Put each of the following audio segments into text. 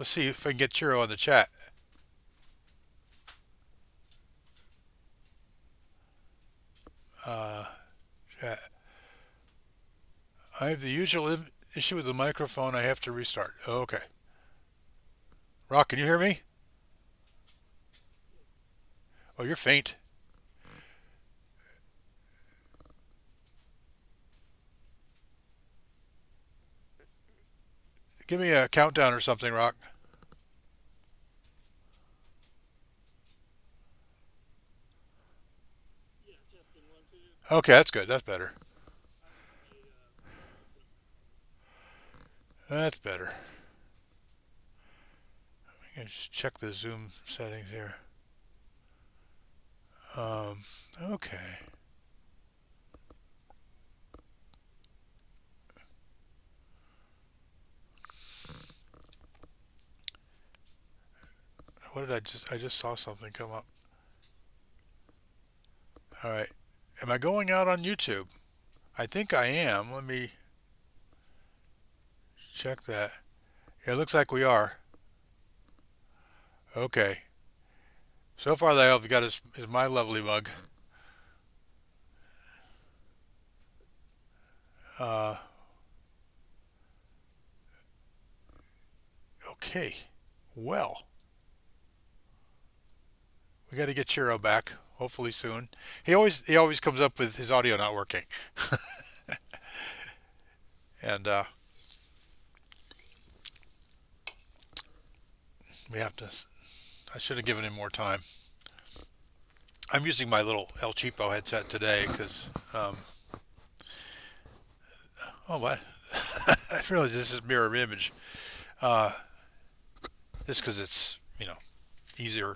Let's see if I can get Chiro on the chat. Uh, Chat. I have the usual issue with the microphone. I have to restart. Okay. Rock, can you hear me? Oh, you're faint. Give me a countdown or something, Rock. Okay, that's good. That's better. That's better. Let me just check the Zoom settings here. Um, okay. What did I just? I just saw something come up. All right. Am I going out on YouTube? I think I am. Let me check that. Yeah, it looks like we are. Okay. So far, all I've got is my lovely mug. Uh, okay. Well, we got to get Chiro back. Hopefully soon. He always comes up with his audio not working, and we have to. I should have given him more time. I'm using my little El Cheapo headset today because. Oh, what? I realize this is mirror image. Uh, just because it's easier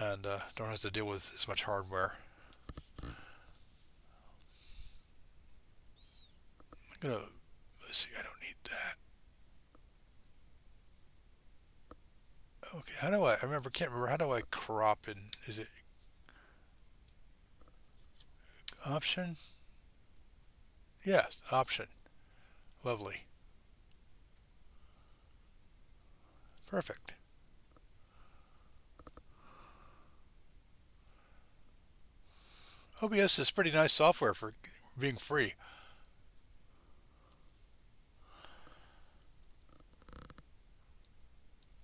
and don't have to deal with as much hardware. I'm gonna let's see. I don't need that. Okay, how do I remember? Can't remember. How do I crop? And is it option? Yes, option. Lovely. Perfect. OBS is pretty nice software for being free.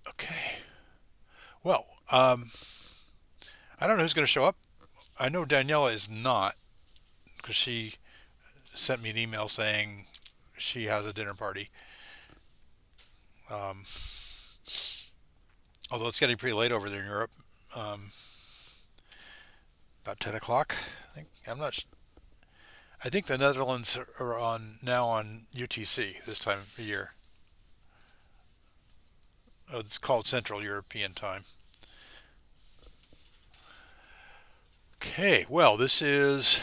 Okay. Well, I don't know who's going to show up. I know Daniela is not because she sent me an email saying she has a dinner party. Um, Although it's getting pretty late over there in Europe. Um, about 10 o'clock. I think I'm not. I think the Netherlands are on now on UTC this time of year. Oh, it's called Central European Time. Okay, well, this is.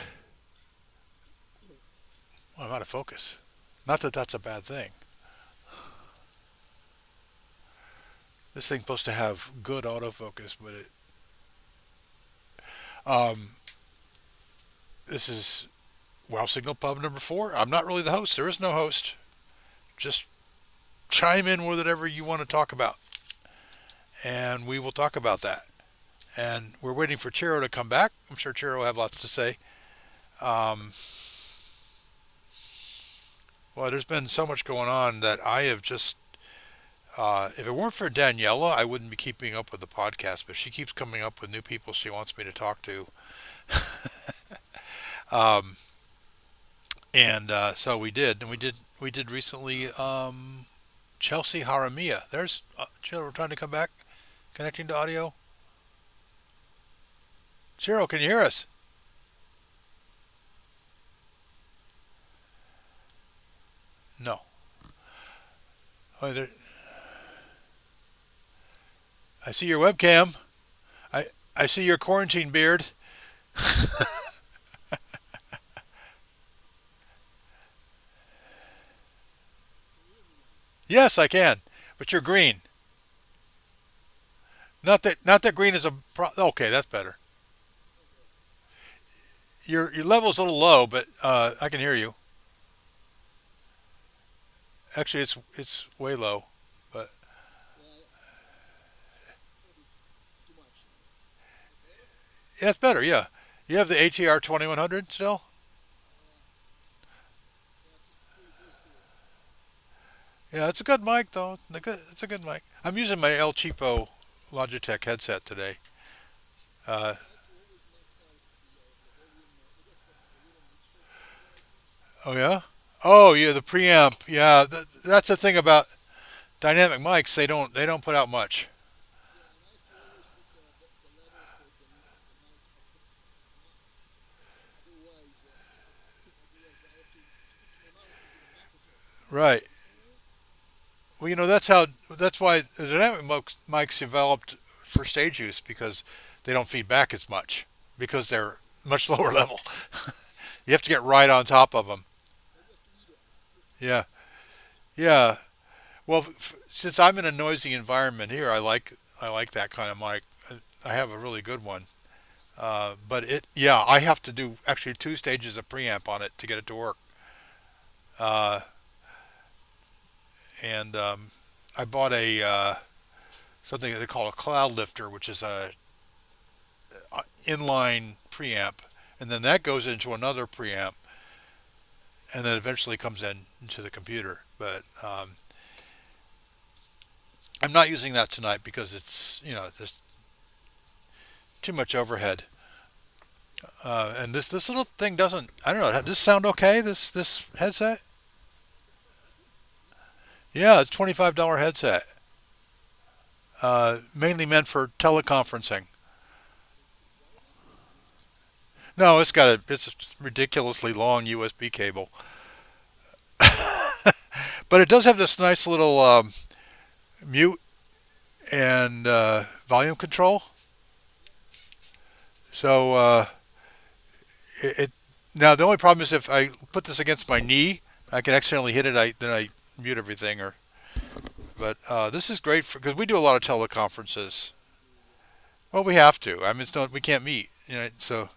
Well, I'm out of focus. Not that that's a bad thing. This thing's supposed to have good autofocus, but it. Um, this is Wow Signal Pub number 4. I'm not really the host. There is no host. Just chime in with whatever you want to talk about, and we will talk about that. And we're waiting for Chiro to come back. I'm sure Chiro will have lots to say. Um, well, there's been so much going on that I have just. If it weren't for Daniela, I wouldn't be keeping up with the podcast. But she keeps coming up with new people she wants me to talk to, um, and so we did, and we did recently. Chelsea Haramia. There's Chiro. We're trying to come back, connecting to audio. Chiro, can you hear us? No. Oh, I see your webcam. I I see your quarantine beard. Yes, I can. But you're green. Not that green is a okay. That's better. Your level's a little low, but I can hear you. Actually, it's way low, but yeah, it's better. Yeah, you have the ATR 2100 still. Yeah, it's a good mic though. It's a good mic. I'm using my El Cheapo Logitech headset today. Uh, oh yeah. Oh yeah, the preamp. Yeah, that's the thing about dynamic mics. They don't put out much. Right. Well, that's why the dynamic mics developed for stage use because they don't feed back as much because they're much lower level. You have to get right on top of them. Yeah. Yeah. Well, since I'm in a noisy environment here, I like that kind of mic. I have a really good one. But yeah, I have to do actually two stages of preamp on it to get it to work. Uh, and I bought a something that they call a cloud lifter, which is a inline preamp, and then that goes into another preamp, and then eventually comes in into the computer. But I'm not using that tonight because it's there's too much overhead. And this little thing doesn't. I don't know. Does this sound okay? This headset? Yeah, it's $25 headset. Mainly meant for teleconferencing. No, it's a ridiculously long USB cable, but it does have this nice little mute and volume control. So it now the only problem is if I put this against my knee, I can accidentally hit it. Then I mute everything. But this is great because we do a lot of teleconferences. Well, we have to. I mean, it's not we can't meet. So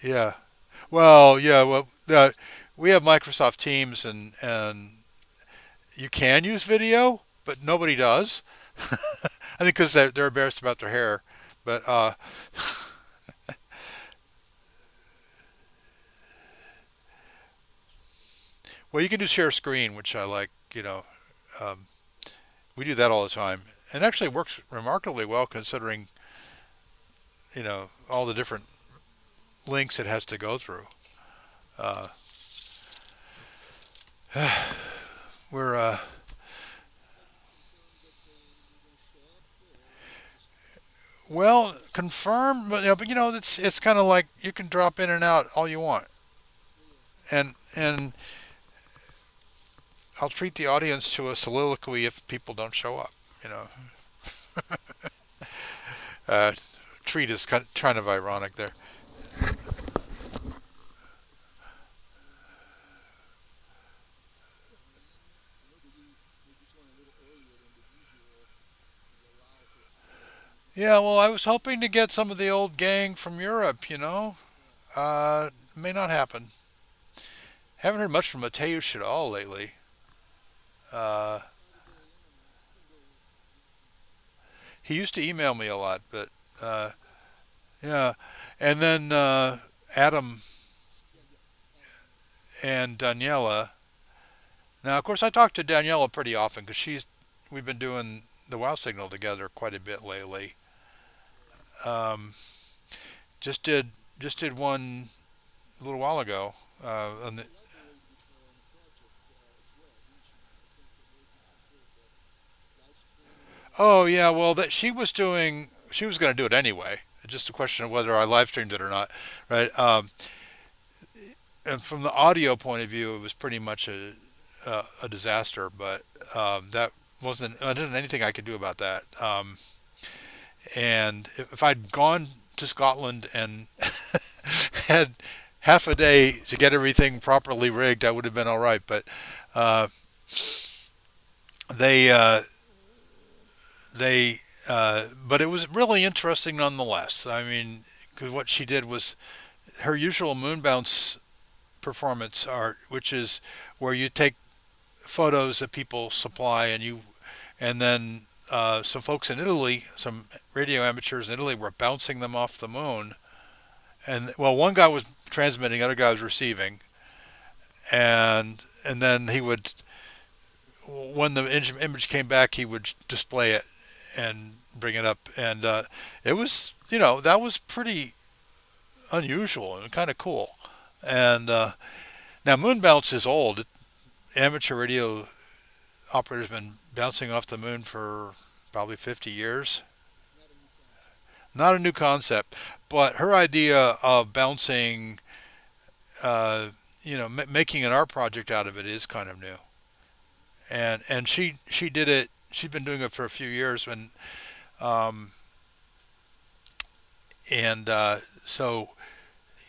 yeah. Well, yeah. Well, we have Microsoft Teams, and you can use video, but nobody does. I think because they're embarrassed about their hair. But well, you can do share screen, which I like. Um, we do that all the time, and actually works remarkably well considering all the different links it has to go through. Uh, we're well confirmed, but it's kind of like you can drop in and out all you want, and I'll treat the audience to a soliloquy if people don't show up. You know, uh, treat is kind of ironic there. Yeah, well, I was hoping to get some of the old gang from Europe. May not happen. Haven't heard much from Mateusz at all lately. Uh, he used to email me a lot, but yeah. And then Adam and Daniela. Now, of course, I talk to Daniela pretty often because we've been doing the Wow Signal together quite a bit lately. Um, just did just did one a little while ago. On the, oh yeah, well that she was going to do it anyway. It's just a question of whether I live streamed it or not, right? And from the audio point of view, it was pretty much a disaster. But that wasn't I didn't anything I could do about that. And if I'd gone to Scotland and had half a day to get everything properly rigged, I would have been all right. But uh, they they but it was really interesting nonetheless. I mean, because what she did was her usual Moonbounce performance art, which is where you take photos that people supply, and then some folks in Italy, some radio amateurs in Italy, were bouncing them off the moon. And well, one guy was transmitting, the other guy was receiving, and then he would, when the image came back, he would display it and bring it up, and it was, that was pretty unusual and kind of cool. And now Moonbounce is old. Amateur radio operators have been bouncing off the moon for probably 50 years. Not a new concept, but her idea of bouncing, making an art project out of it is kind of new. And she did it. She's been doing it for a few years, um, and so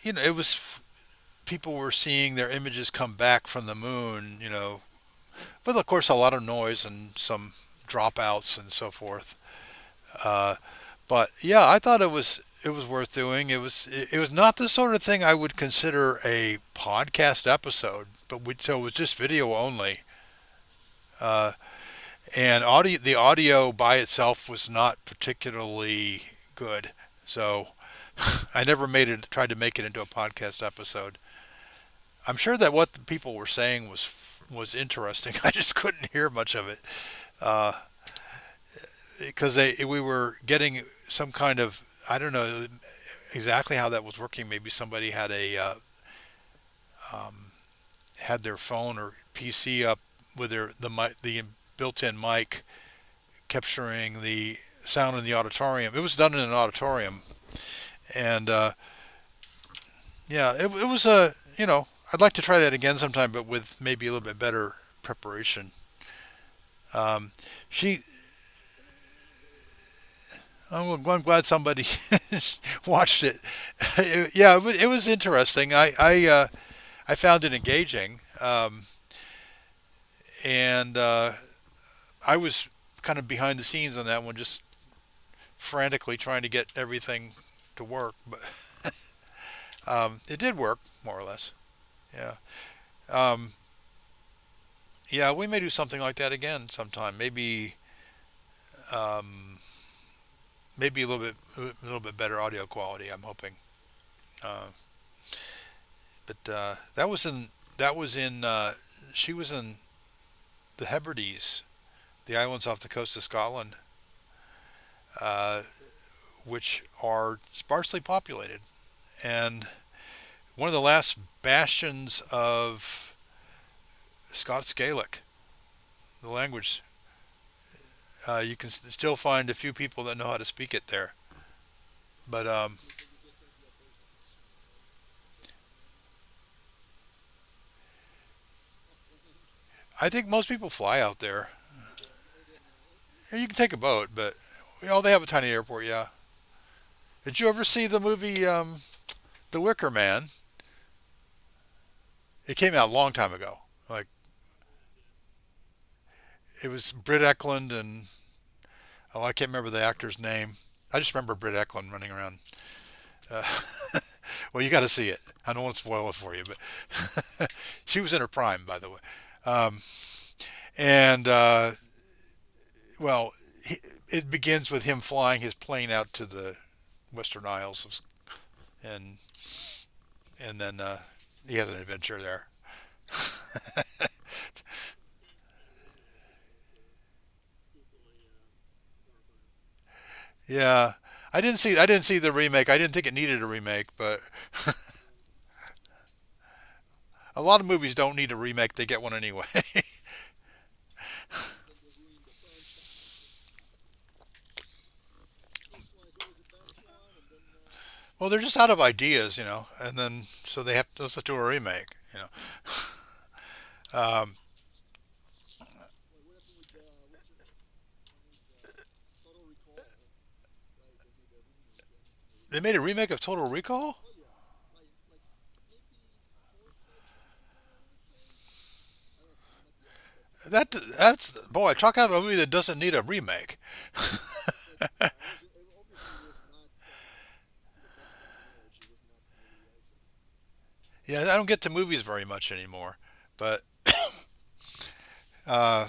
it was, people were seeing their images come back from the moon, with of course a lot of noise and some dropouts and so forth. Uh, but yeah, I thought it was worth doing. It was not the sort of thing I would consider a podcast episode, so it was just video only. Uh, and the audio by itself was not particularly good. So I never tried to make it into a podcast episode. I'm sure that what the people were saying was interesting. I just couldn't hear much of it. Uh, because we were getting some kind of, I don't know exactly how that was working. Maybe somebody um, had their phone or PC up with the built-in mic capturing the sound in the auditorium. It was done in an auditorium, and yeah, it was I'd like to try that again sometime, but with maybe a little bit better preparation. Um, she I'm glad somebody watched it. Yeah, it was interesting. I found it engaging, and I was kind of behind the scenes on that one, just frantically trying to get everything to work. But it did work more or less. Yeah. Um, yeah, we may do something like that again sometime. Um, maybe a little bit better audio quality. I'm hoping. Uh, but that was in she was in the Hebrides, the islands off the coast of Scotland, uh, which are sparsely populated, and one of the last bastions of Scots Gaelic, the language. You can still find a few people that know how to speak it there, but I think most people fly out there. Yeah, you can take a boat, but they have a tiny airport. Yeah. Did you ever see the movie The Wicker Man? It came out a long time ago. Like, it was Britt Eklund and, oh, I can't remember the actor's name. I just remember Britt Eklund running around. Uh, well, you got to see it. I don't want to spoil it for you, but she was in her prime, by the way. Um, and well, it begins with him flying his plane out to the Western Isles, and then he has an adventure there. Yeah, I didn't see the remake. I didn't think it needed a remake, but a lot of movies don't need a remake. They get one anyway. Well, they're just out of ideas, and then so they have to let's do a remake. Um, they made a remake of Total Recall. That's boy, talk out a movie that doesn't need a remake. Yeah, I don't get to movies very much anymore, but uh,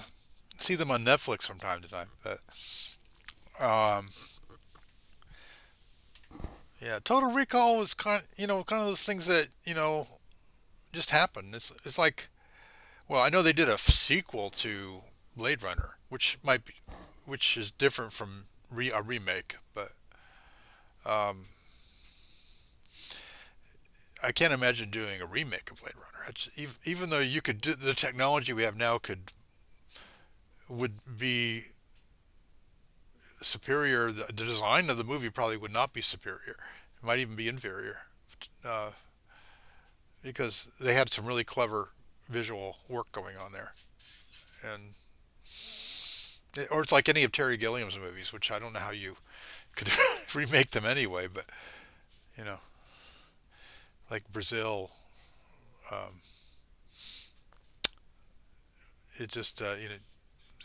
see them on Netflix from time to time. But um, yeah, Total Recall was kind of those things that just happen. It's like, well, I know they did a sequel to Blade Runner, which is different from a remake, but um, I can't imagine doing a remake of Blade Runner. Even though you could do the technology we have now would be superior. The design of the movie probably would not be superior. It might even be inferior, uh, because they had some really clever visual work going on there, and or it's like any of Terry Gilliam's movies, which I don't know how you could remake them anyway, but you know, like Brazil, um, it just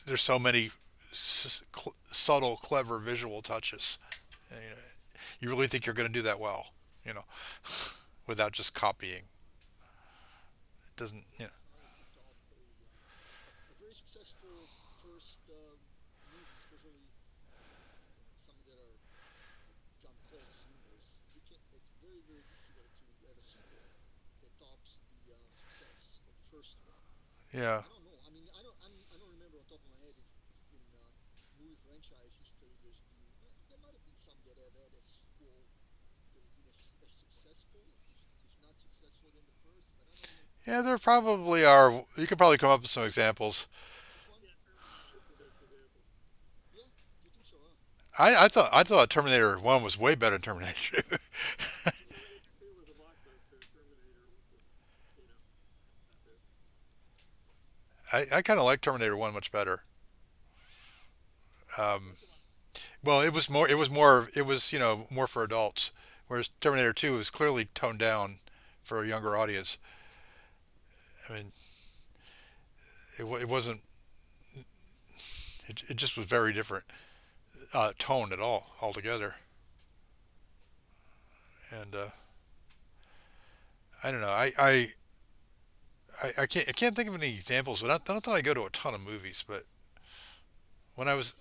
there's so many subtle, clever visual touches. You really think you're going to do that well, you know, without just copying. It doesn't, you know. Yeah. Yeah, there probably are. You could probably come up with some examples. I thought Terminator One was way better than Terminator Two. I kind of like Terminator One much better. Um, well, it was more. It was more. It was more for adults, whereas Terminator Two was clearly toned down for a younger audience. I mean, it wasn't. It just was very different tone at all altogether. And I don't know. I can't think of any examples. But not that I go to a ton of movies. But when I was,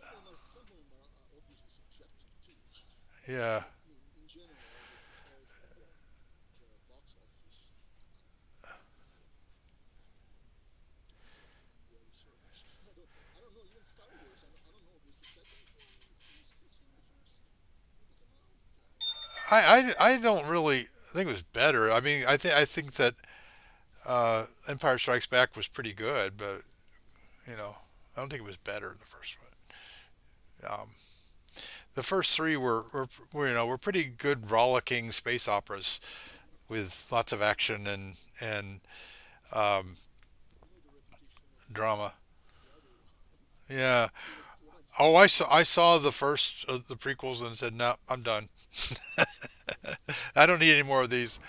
yeah, I don't really think it was better. I mean, I think that Empire Strikes Back was pretty good, but I don't think it was better than the first one. The first three were pretty good rollicking space operas with lots of action and um, drama. Yeah. Oh, I saw the first of the prequels and said, no, I'm done. I don't need any more of these.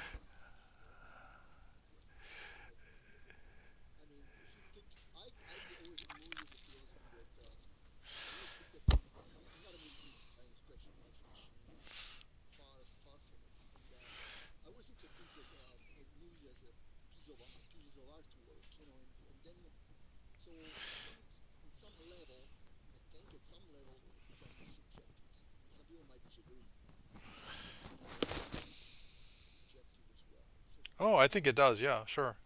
Oh, I think it does. Yeah, sure.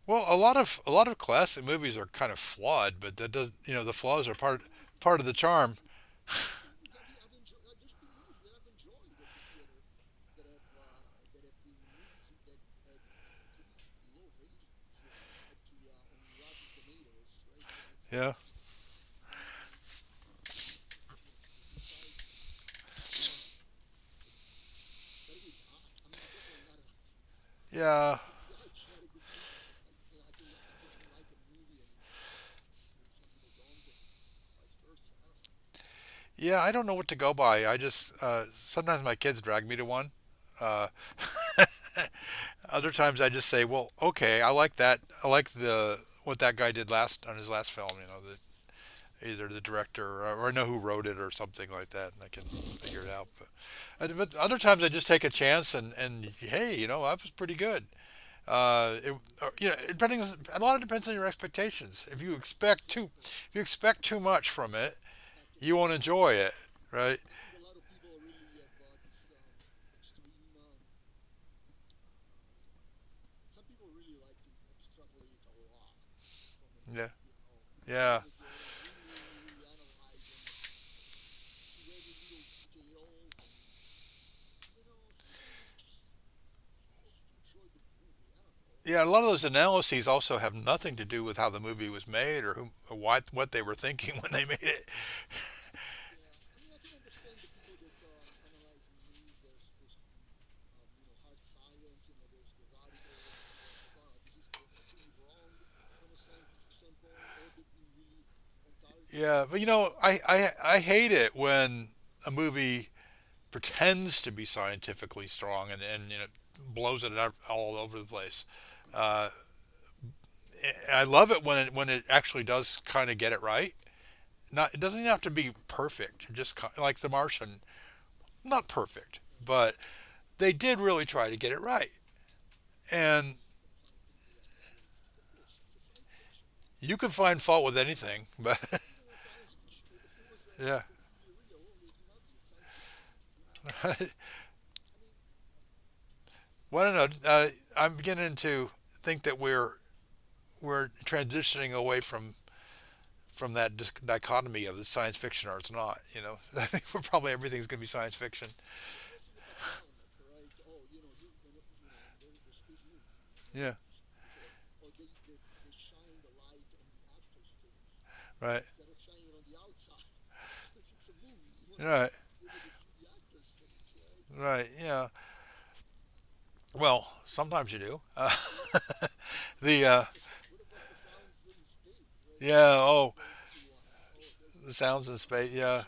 Well, a lot of classic movies are kind of flawed, but that does the flaws are part of the charm. Yeah. Yeah. Yeah, I don't know what to go by. I just sometimes my kids drag me to one. Uh, Other times I just say, well, okay, I like that. I like the what that guy did last on his last film. Either the director or I know who wrote it or something like that, and I can figure it out. But other times I just take a chance and hey, that was pretty good. Depending, a lot of depends on your expectations. If you expect too much from it, you won't enjoy it, right? Yeah, yeah, yeah. A lot of those analyses also have nothing to do with how the movie was made or who, or what they were thinking when they made it. Yeah, but I hate it when a movie pretends to be scientifically strong and blows it out all over the place. Uh, I love it when it actually does kind of get it right. Not it doesn't even have to be perfect. Just like The Martian, not perfect, but they did really try to get it right. And you can find fault with anything, but yeah. Well, I don't know. I'm beginning to think that we're transitioning away from that dichotomy of the science fiction or it's not. I think we're probably everything's going to be science fiction. Yeah. Right. Right. Right. Yeah. Well, sometimes you do. The yeah. Oh, the sounds in space. Yeah.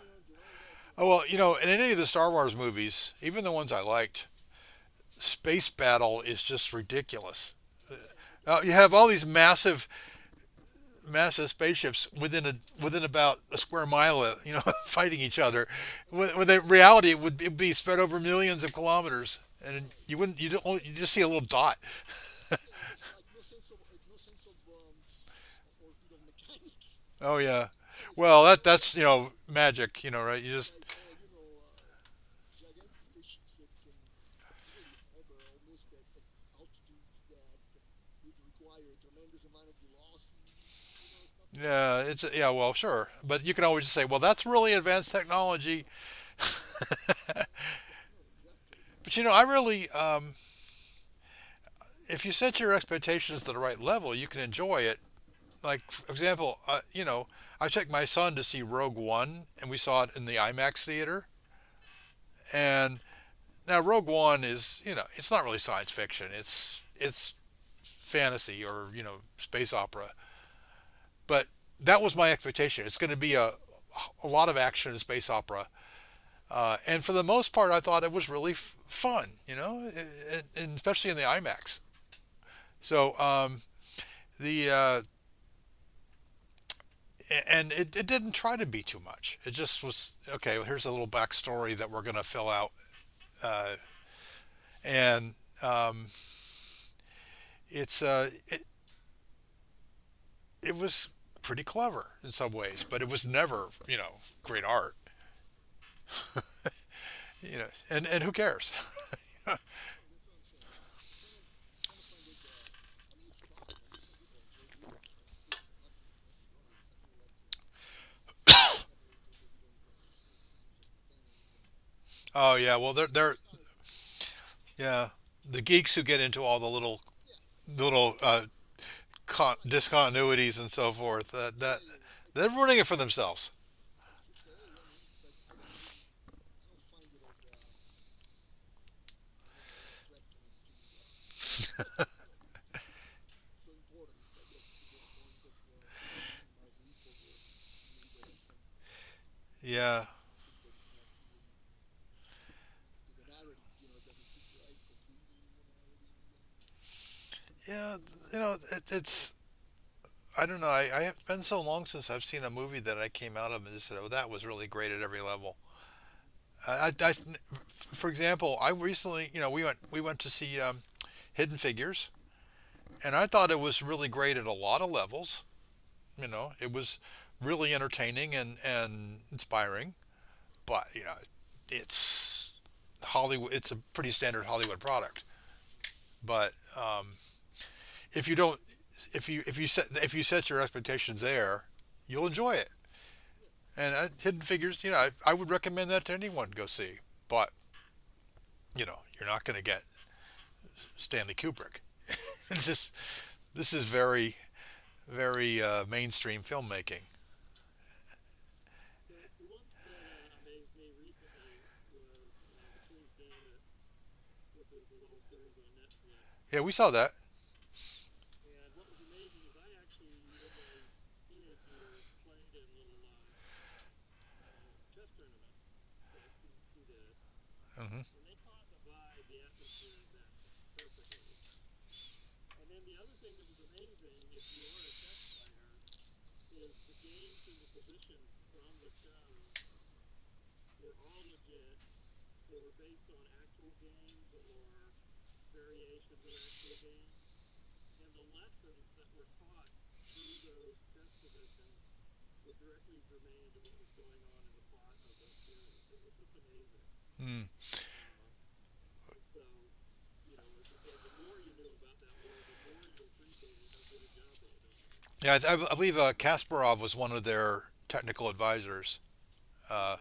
Oh well, in any of the Star Wars movies, even the ones I liked, space battle is just ridiculous. You have all these massive spaceships within about a square mile of fighting each other. When in reality it'd be spread over millions of kilometers, and you just see a little dot. Oh yeah, well that's magic, right? You just yeah, yeah, well sure, but you can always just say, well that's really advanced technology. But I really if you set your expectations to the right level, you can enjoy it. Like for example, I took my son to see Rogue One, and we saw it in the IMAX theater. And now Rogue One is, it's not really science fiction. It's fantasy or space opera. But that was my expectation. It's going to be a lot of action in space opera. And for the most part, I thought it was really fun, and especially in the IMAX. So the and it didn't try to be too much. It just was okay. Well, here's a little backstory that we're going to fill out, uh, and it's it was pretty clever in some ways, but it was never great art. And who cares? Oh yeah, well they're yeah the geeks who get into all the little discontinuities and so forth. That they're ruining it for themselves. Yeah, yeah. It's. I don't know. I have been so long since I've seen a movie that I came out of and just said, "Oh, that was really great at every level." For example, I recently, we went to see Hidden Figures, and I thought it was really great at a lot of levels. It was really entertaining and inspiring, but it's Hollywood. It's a pretty standard Hollywood product. But if you don't, if you set your expectations there, you'll enjoy it. And Hidden Figures, I would recommend that to anyone to go see. But you're not going to get Stanley Kubrick. It's just this is very very mainstream filmmaking. Yeah, we saw that. Hmm. Mm. Yeah, I believe Kasparov was one of their technical advisors. Uh,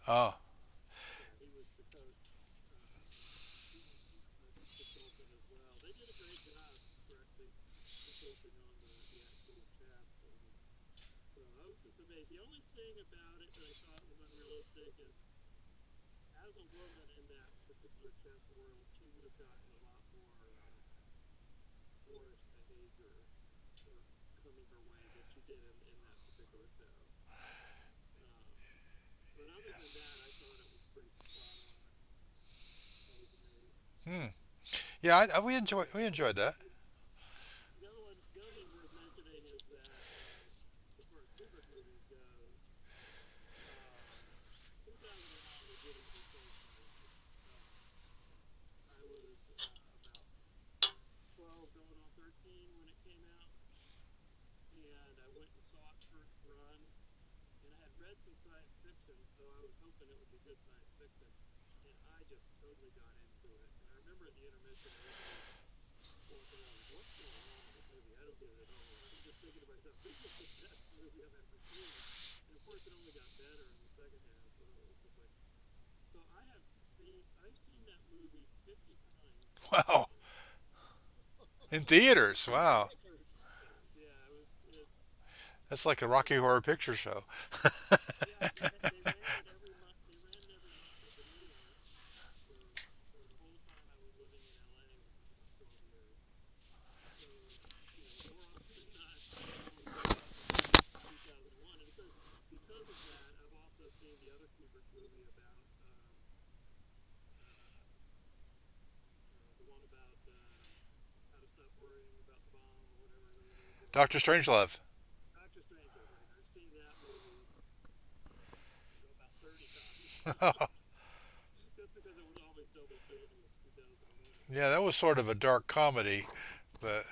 oh, hmm. Yeah, we enjoyed that. Wow, in theaters. Wow, that's like a Rocky Horror Picture Show. Doctor Strangelove. Yeah, that was sort of a dark comedy, but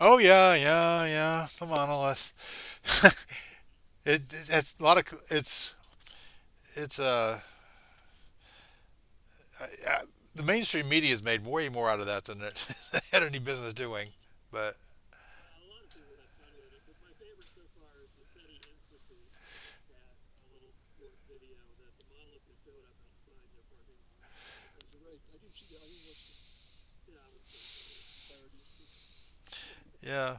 oh yeah, yeah, yeah, the monolith. It's a lot of it's the mainstream media has made way more out of that than it had any business doing. But yeah,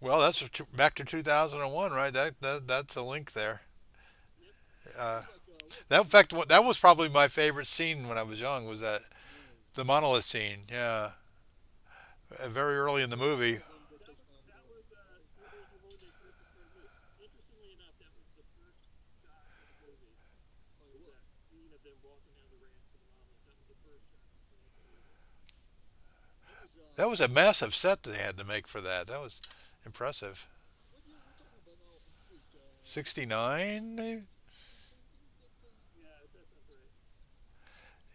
well, that's back to 2001, right? That's a link there. Uh, that in fact, that was probably my favorite scene when I was young. Was that the monolith scene? Yeah, very early in the movie. That was a massive set that they had to make for that. That was impressive. 69,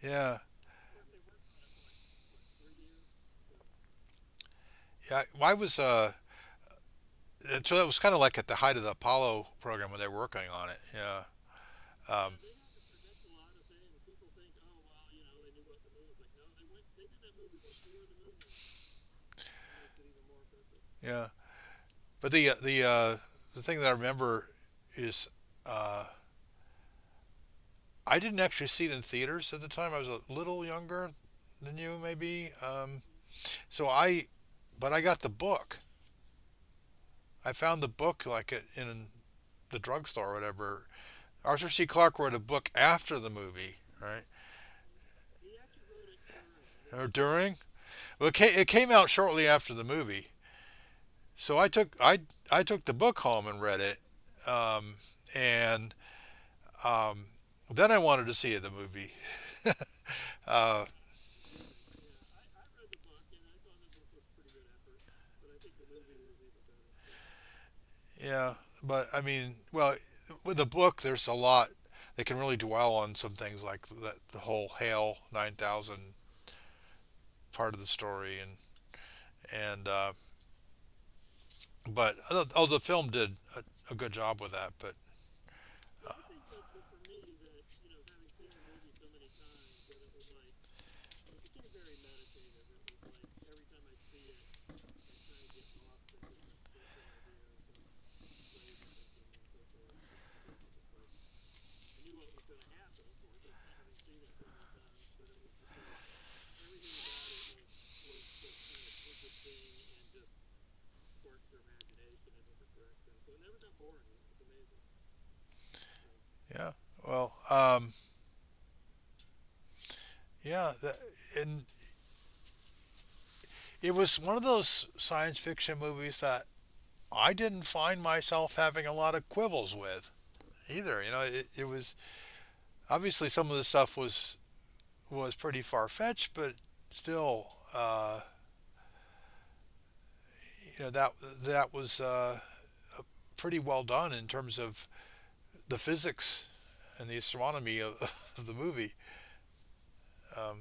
yeah, yeah. Why was so that was kind of like at the height of the Apollo program when they were working on it. Yeah. Um, yeah. But the thing that I remember is uh, I didn't actually see it in theaters at the time. I was a little younger than you, maybe. So but I got the book. I found the book like in the drugstore or whatever. Arthur C. Clarke wrote a book after the movie, right? Or during. Well, it came out shortly after the movie. So I took the book home and read it, and um, then I wanted to see the movie. uh, yeah, but I mean, well, with the book, there's a lot they can really dwell on some things like the whole Hale 9000 part of the story, and but the film did a good job with that. But uh, yeah, well, yeah, and it was one of those science fiction movies that I didn't find myself having a lot of quibbles with either. You know, it was obviously some of the stuff was pretty far fetched, but still, that was pretty well done in terms of the physics and the astronomy of the movie. Um,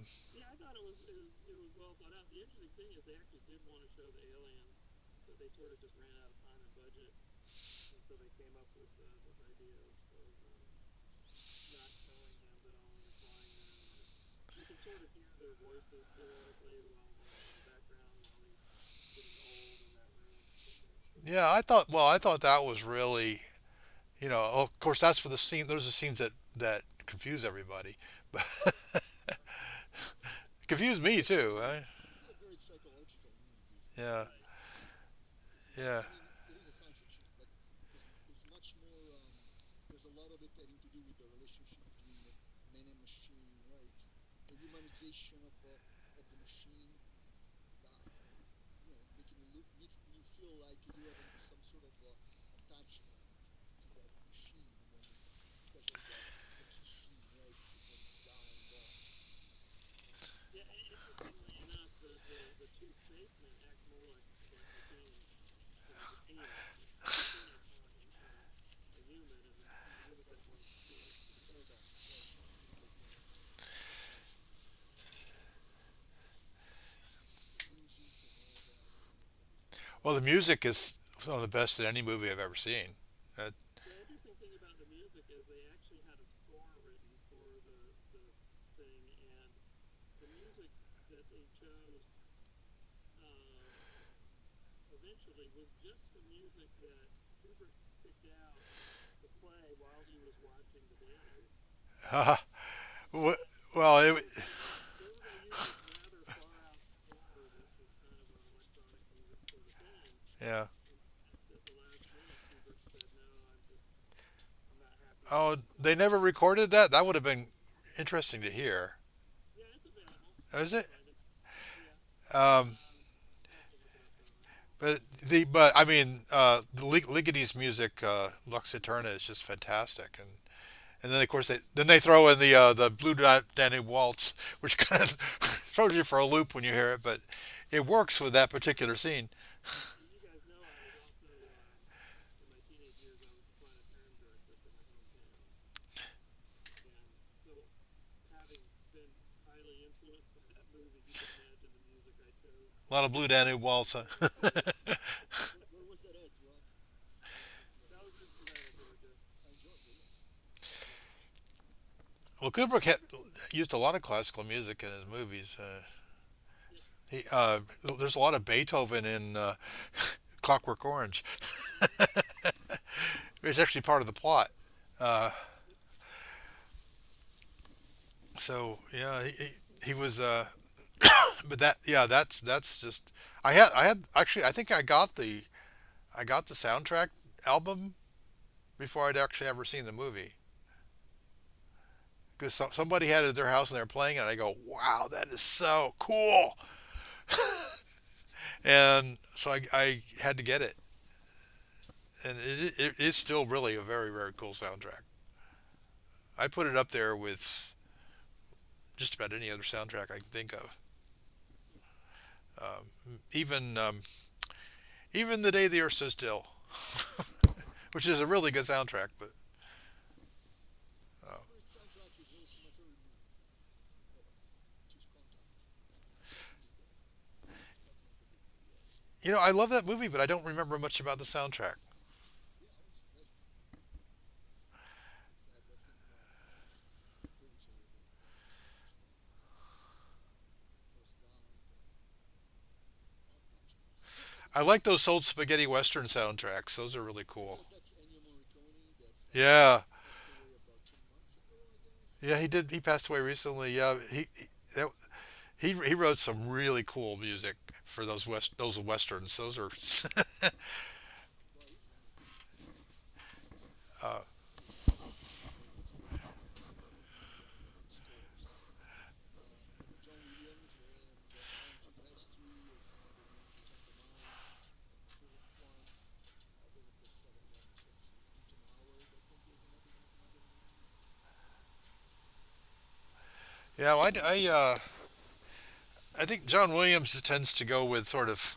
yeah, I thought that was really, of course that's for the scene. Those are scenes that confuse everybody, but confuse me too. Right? Yeah, yeah, well, the music is some of the best in any movie I've ever seen. Uh, Uh, well, yeah. Oh, they never recorded that. That would have been interesting to hear. Is it? Um, but I mean, the Ligeti's music, Lux Eterna, is just fantastic, and then of course they throw in the Blue Danube Waltz, which kind of throws you for a loop when you hear it, but it works with that particular scene. A lot of Blue Danube Waltz. Huh? Well, Kubrick used a lot of classical music in his movies. He, there's a lot of Beethoven in Clockwork Orange. It's actually part of the plot. Uh, so yeah, he was. But that yeah, that's just. I had actually I think I got the soundtrack album before I'd actually ever seen the movie. Because somebody had it at their house and they were playing it. And I go, wow, that is so cool. And so I had to get it. And it is still really a very, very cool soundtrack. I put it up there with just about any other soundtrack I can think of. Even even the day the Earth stood still, which is a really good soundtrack. But uh, I love that movie, but I don't remember much about the soundtrack. I like those old spaghetti western soundtracks. Those are really cool. Yeah, yeah, he did. He passed away recently. Yeah, that, he wrote some really cool music for those westerns. Those are uh, yeah. Well, I think John Williams tends to go with sort of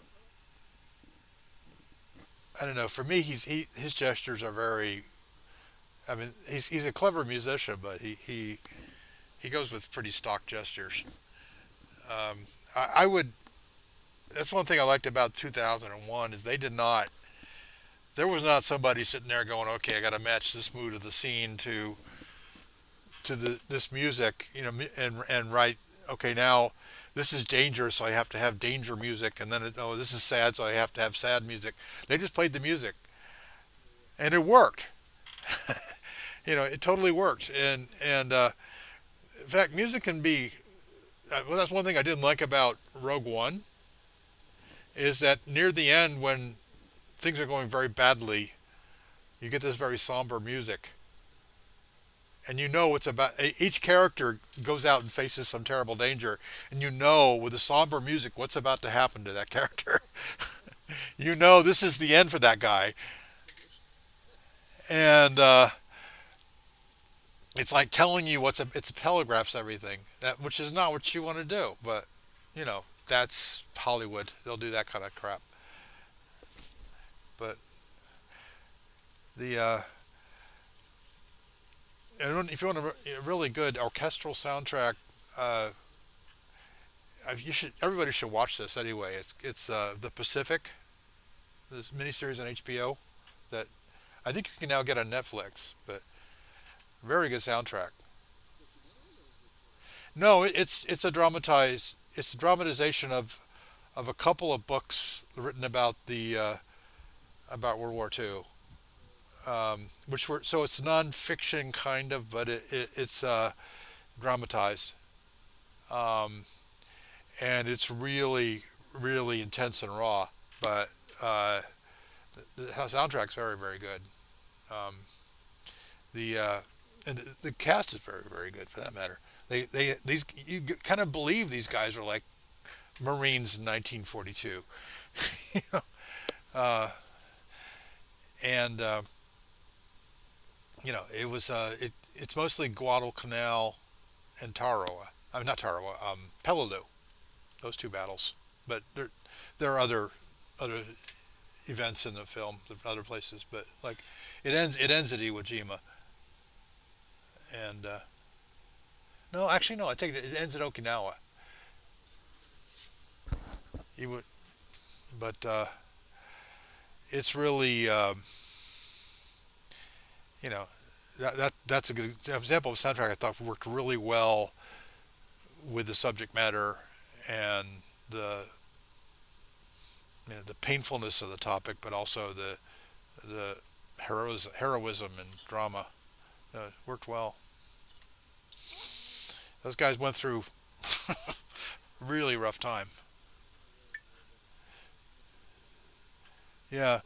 I don't know. For me, his gestures are very. I mean, he's a clever musician, but he goes with pretty stock gestures. Um, I would. That's one thing I liked about 2001 is they did not. There was not somebody sitting there going, okay, I got to match this mood of the scene to this music, and write. Okay, now this is danger, so I have to have danger music, and then oh, this is sad, so I have to have sad music. They just played the music, and it worked. It totally worked, and in fact, music can be. Well, that's one thing I didn't like about Rogue One is that near the end, when things are going very badly, you get this very somber music, and it's about each character goes out and faces some terrible danger, and with the somber music what's about to happen to that character. This is the end for that guy, and it's like telling you it telegraphs everything, which is not what you want to do, but that's Hollywood. They'll do that kind of crap. But the and if you want a really good orchestral soundtrack, uh, everybody should watch this anyway. It's the Pacific, this miniseries on HBO that I think you can now get on Netflix. But very good soundtrack. No, it's a dramatized. it's a dramatization of a couple of books written about the about World War II, which were so it's nonfiction kind of, but it's dramatized, um, and it's really intense and raw. But the soundtrack's very good. Um, the and the cast is very good for that matter. They these you kind of believe these guys are like Marines in 1942, you know? uh, and it was it's mostly Guadalcanal and Tarawa. I mean not Tarawa, Peleliu. Those two battles, but there are other events in the film, other places, but like it ends at Iwo Jima, and no, actually no, I think it ends at Okinawa. Iwo, but it's really you know that's a good example of a soundtrack I thought worked really well with the subject matter and the the painfulness of the topic, but also the heroism and drama worked well. Those guys went through really rough time. Yeah,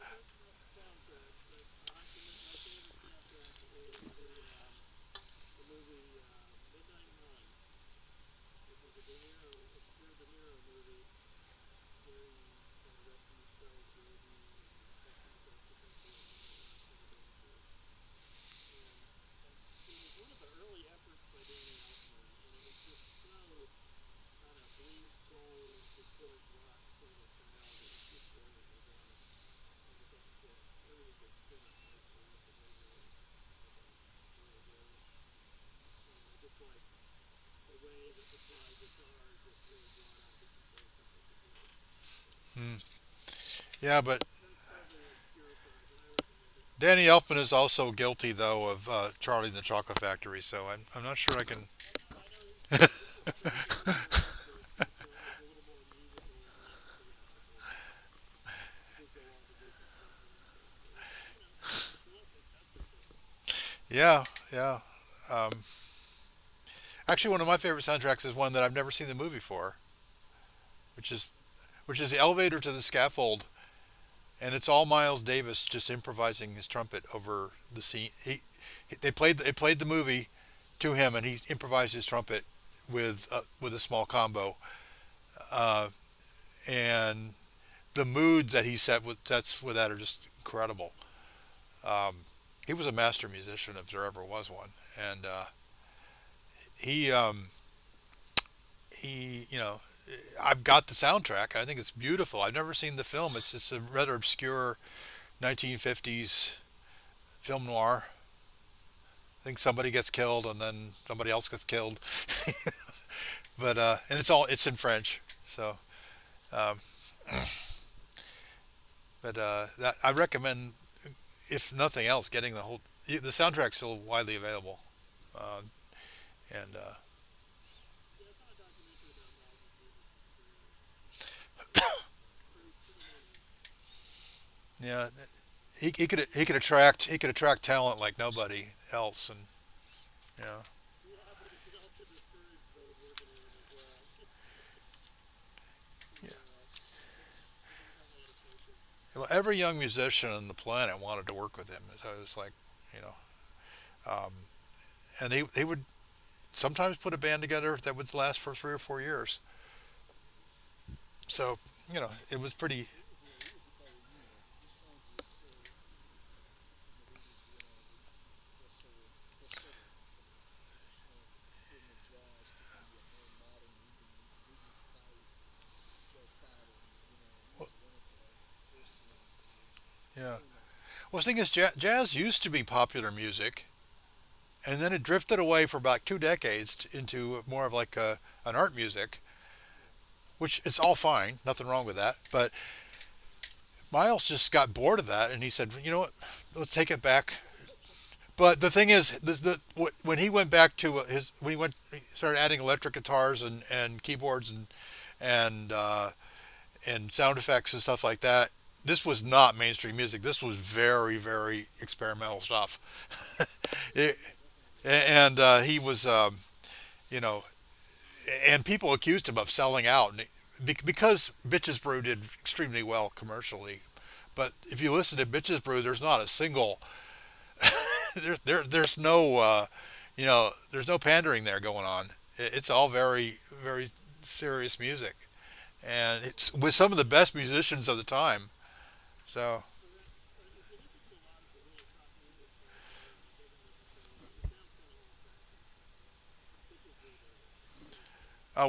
mm. Yeah, but Danny Elfman is also guilty though of Charlie and the Chocolate Factory, so I'm not sure I can. Yeah, yeah. Um, Actually, one of my favorite soundtracks is one that I've never seen the movie for, which is which is the elevator to the scaffold, and it's all Miles Davis just improvising his trumpet over the scene. They played the movie to him, and he improvised his trumpet with a small combo, uh, and the moods that he sets with that are just incredible. Um, he was a master musician if there ever was one, and he he I've got the soundtrack. I think it's beautiful. I've never seen the film. It's a rather obscure 1950s film noir. I think somebody gets killed and then somebody else gets killed, but and it's in French. So, um, but that I recommend, if nothing else, getting the soundtrack's still widely available, uh, and yeah, he could attract talent like nobody else, and you know, yeah. Well, every young musician on the planet wanted to work with him. So it was like, you know, um, and they would sometimes put a band together that would last for 3 or 4 years. So it was pretty. Well, yeah. Well, the thing is, jazz used to be popular music, and then it drifted away for about 2 decades into more of like an art music, which is all fine, nothing wrong with that. But Miles just got bored of that, and he said, "You know what? Let's take it back." But the thing is, when he went back to he started adding electric guitars and keyboards, and and sound effects and stuff like that. This was not mainstream music. This was very, very experimental stuff. it, and he was, you know, and people accused him of selling out because Bitches Brew did extremely well commercially. But if you listen to Bitches Brew, there's not a single, there's no, there's no pandering there going on. It's all very, very serious music, and it's with some of the best musicians of the time. So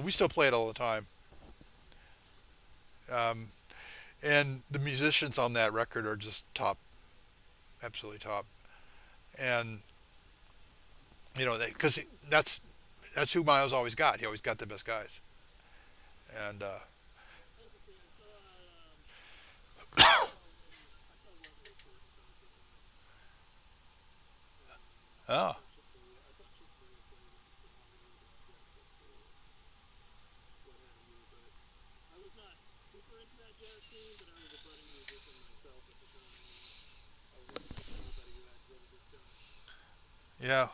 we still play it all the time. Um, and the musicians on that record are just top, absolutely top. And because that's who Miles always got. He always got the best guys. And oh, yeah,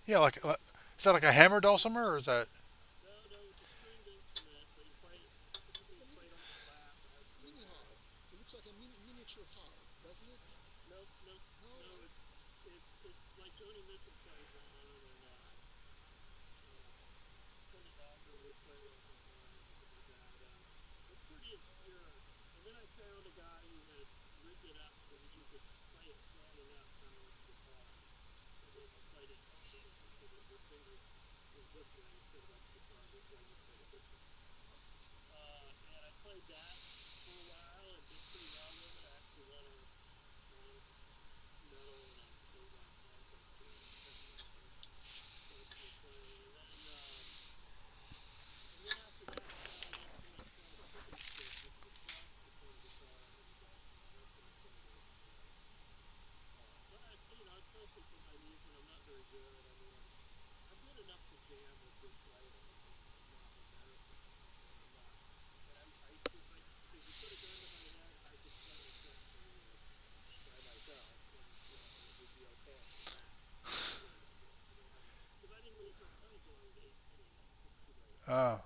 yeah. Like, is that like a hammer dulcimer, or is that? Oh,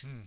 hmm.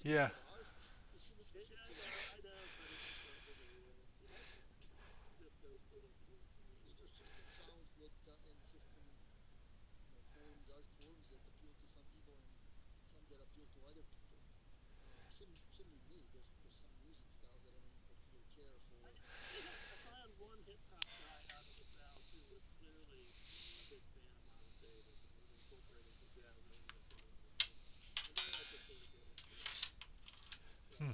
Yeah. Hmm.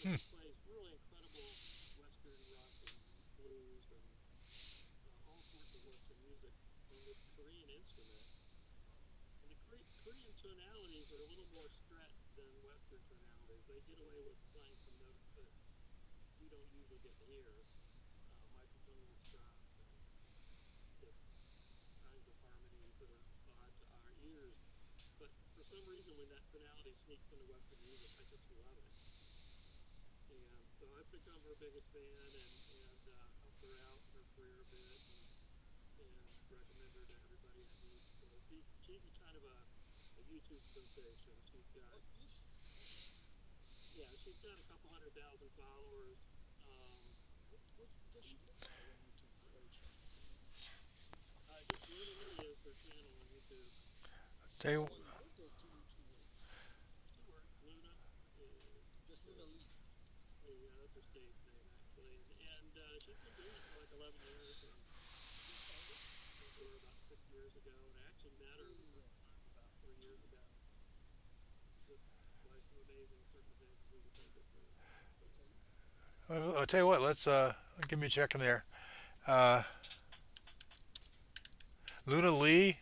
Hmm. Tell you, I'll tell you what. Let's give me a check in there. Uh, Luna Lee.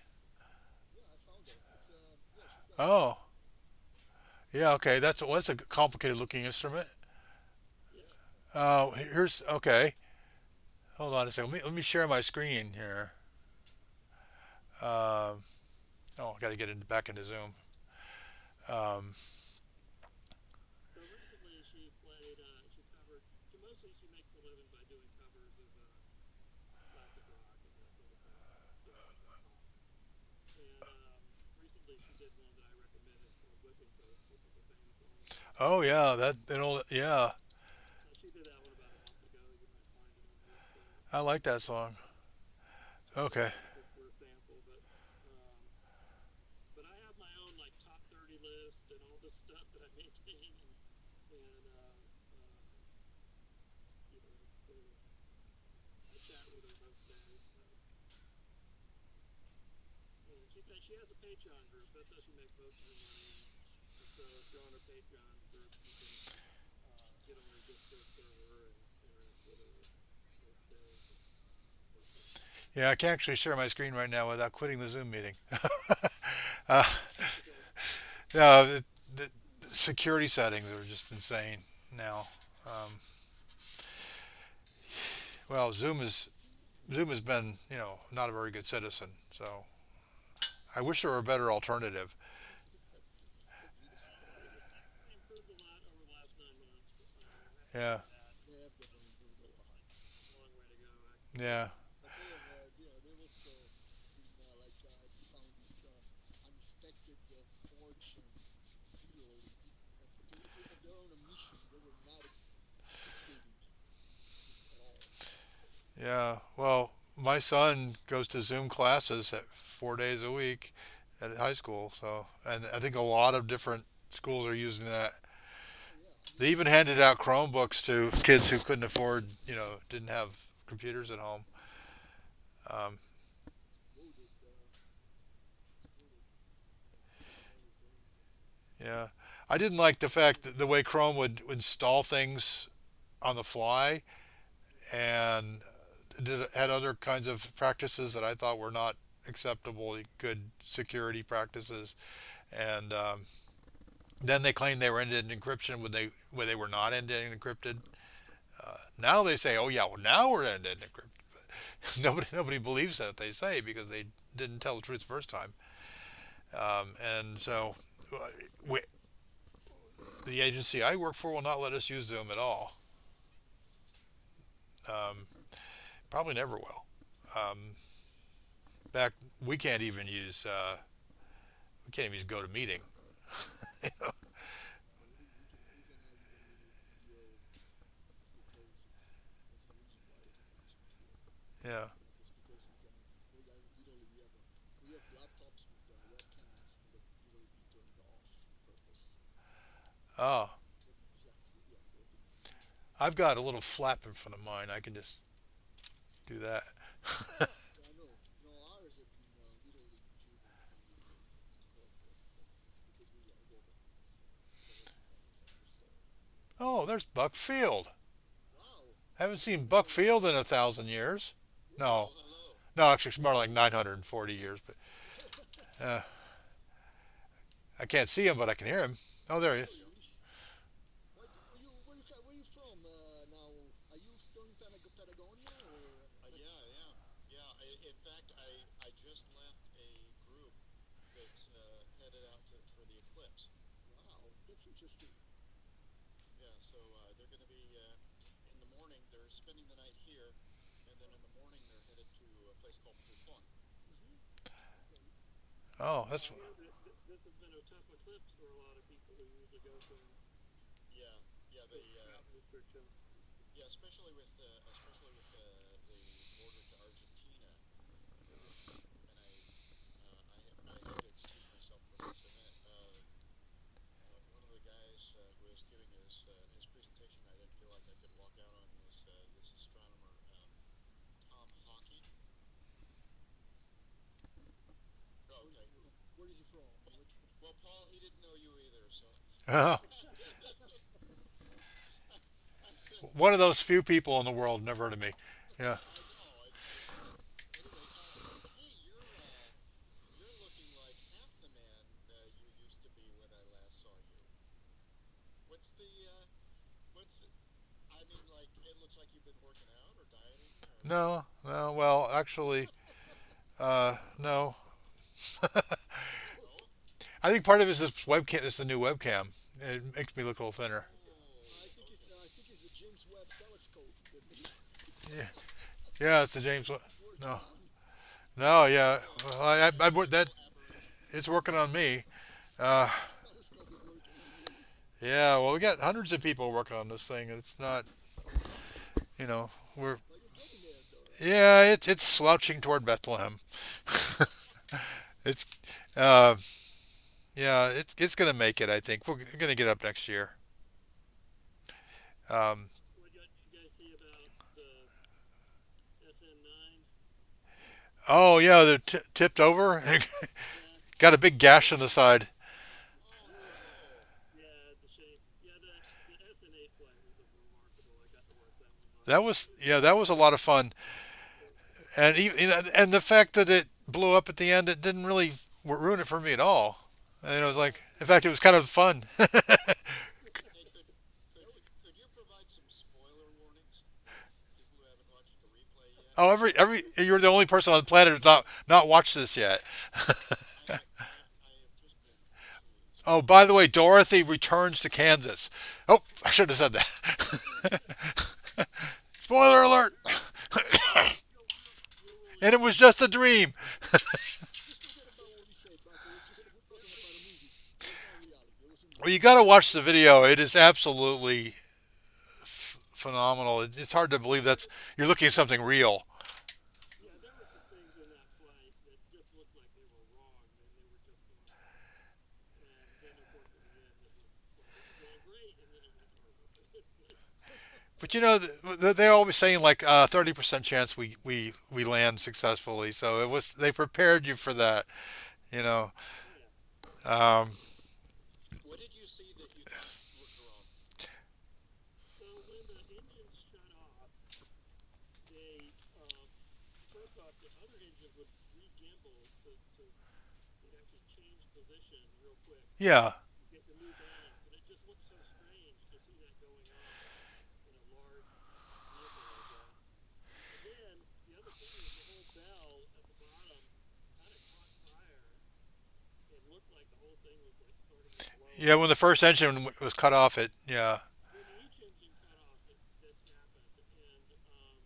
Oh, yeah. Okay. That's a complicated looking instrument. Here's okay. Hold on a second. Let me share my screen here. Um, oh, I got to get back into Zoom. Um, oh yeah, that old yeah. I like that song. Okay. Yeah, I can actually share my screen right now without quitting the Zoom meeting. uh, no, the security settings are just insane now. Um, well, Zoom has been not a very good citizen. So I wish there were a better alternative. Yeah, yeah. Yeah. Well, my son goes to Zoom classes at 4 days a week at high school. So, and I think a lot of different schools are using that. They even handed out Chromebooks to kids who couldn't afford, didn't have computers at home. Um, yeah. I didn't like the fact that the way Chrome would install things on the fly and had other kinds of practices that I thought were not acceptable, good security practices. And then they claimed they were end-to-end encryption when they were not end-to-end encrypted. Now they say, oh yeah, well now we're end-to-end encrypted. Nobody believes that they say because they didn't tell the truth the first time. And so uh, we, the agency I work for will not let us use Zoom at all. Um, Probably never will. Um, in fact, we can't even use GoToMeeting. Yeah. Oh, I've got a little flap in front of mine. I can just do that. Oh, there's Buck Field. Haven't seen Buck Field in 1,000 years. No, no, actually, it's more like 940 years. But uh, I can't see him, but I can hear him. Oh, there he is. Oh, that's one of those few people in the world never heard of me. Yeah. No, no. Well, actually, no. I think part of it is this webcam. This is a new webcam. It makes me look a little thinner. Yeah, yeah. It's the James. No, no. Yeah. Well, that it's working on me. Uh, yeah. Well, we got hundreds of people working on this thing. It's not. We're. Yeah. It's slouching toward Bethlehem. It's. Uh, yeah. It's gonna make it. I think we're gonna get up next year. Um, oh yeah, they're tipped over. Got a big gash on the side. That was yeah, that was a lot of fun, and even and the fact that it blew up at the end, it didn't really ruin it for me at all. And it was like, in fact, it was kind of fun. Oh, you're the only person on the planet who's not watched this yet. Oh, by the way, Dorothy returns to Kansas. Oh, I should have said that. Spoiler alert! And it was just a dream. Well, you got to watch the video. It is absolutely phenomenal. It's hard to believe that's you're looking at something real. Yeah, there were some things in that flight that just looked like they were wrong. They were just off. And then, of course, in the end, it was like it was going great, and then it went horrible. But you know, they're always saying like 30% chance we land successfully. So it was they prepared you for that. You know, Oh yeah. um, So when the engines shut off, they first off the other engine would re-gimbal to it actually change position real quick yeah, and get the new balance, and it just looks so strange to see that going on in a large vehicle like that. And then the other thing was the whole bell at the bottom kind of caught fire and looked like the whole thing was like starting to blow yeah. When up. the first engine was cut off, it yeah. When each engine cut off, this happened, and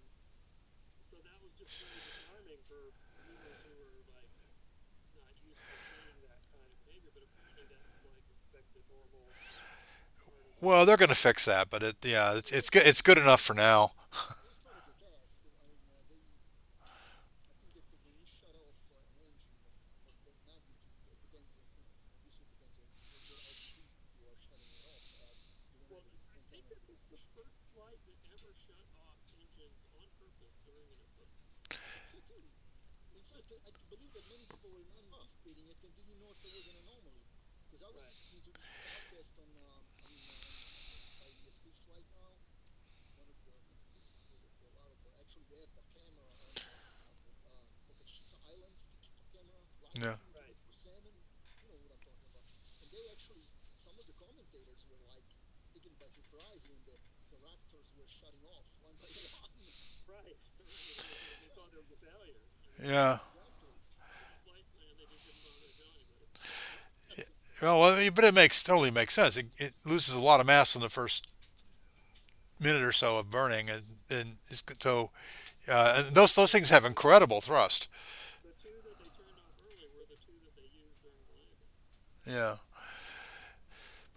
so that was just very disarming for humans who were like not used to seeing that kind of behavior. But apparently, that's like expected, normal part of Well, they're going to fix that, but it's good. It's good enough for now. well, I think this was the first flight that ever shut off engines on purpose during an ascent. Right. Yeah. Right. Right. Right. When they thought there was a failure, Yeah. after the flight plan, they just didn't bother to tell anybody. Well, but it makes totally makes sense. It loses a lot of mass in the first minute or so of burning, and so and those things have incredible thrust. The two that they turned off early were the two that they used during the landing. Yeah,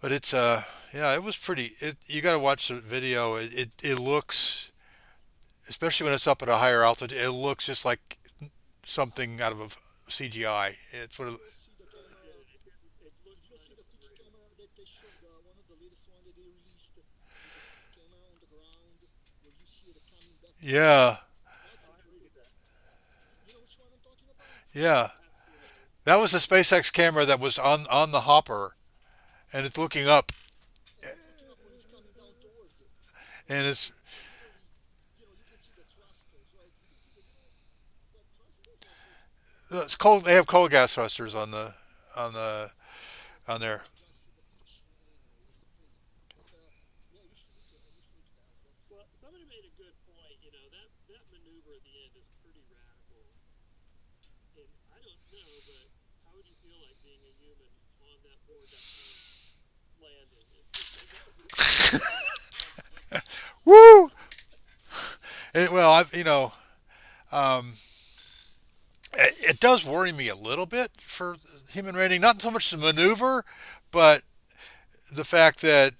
but it's yeah, it was pretty. You got to watch the video. It looks, especially when it's up at a higher altitude, it looks just like something out of a CGI. It's what. Yeah, it looked kind of surreal. Yeah, Oh, I believe that. yeah. Absolutely. That was the SpaceX camera that was on the hopper, and it's looking up, and it's cold. They have cold gas thrusters on the on there. Well, somebody made a good point. That maneuver at the end is pretty radical, and I don't know, but how would you feel like being a human on that board that kind of landing? That would be pretty crazy. Woo! Well, um, it does worry me a little bit for human rating. Not so much the maneuver, but the fact that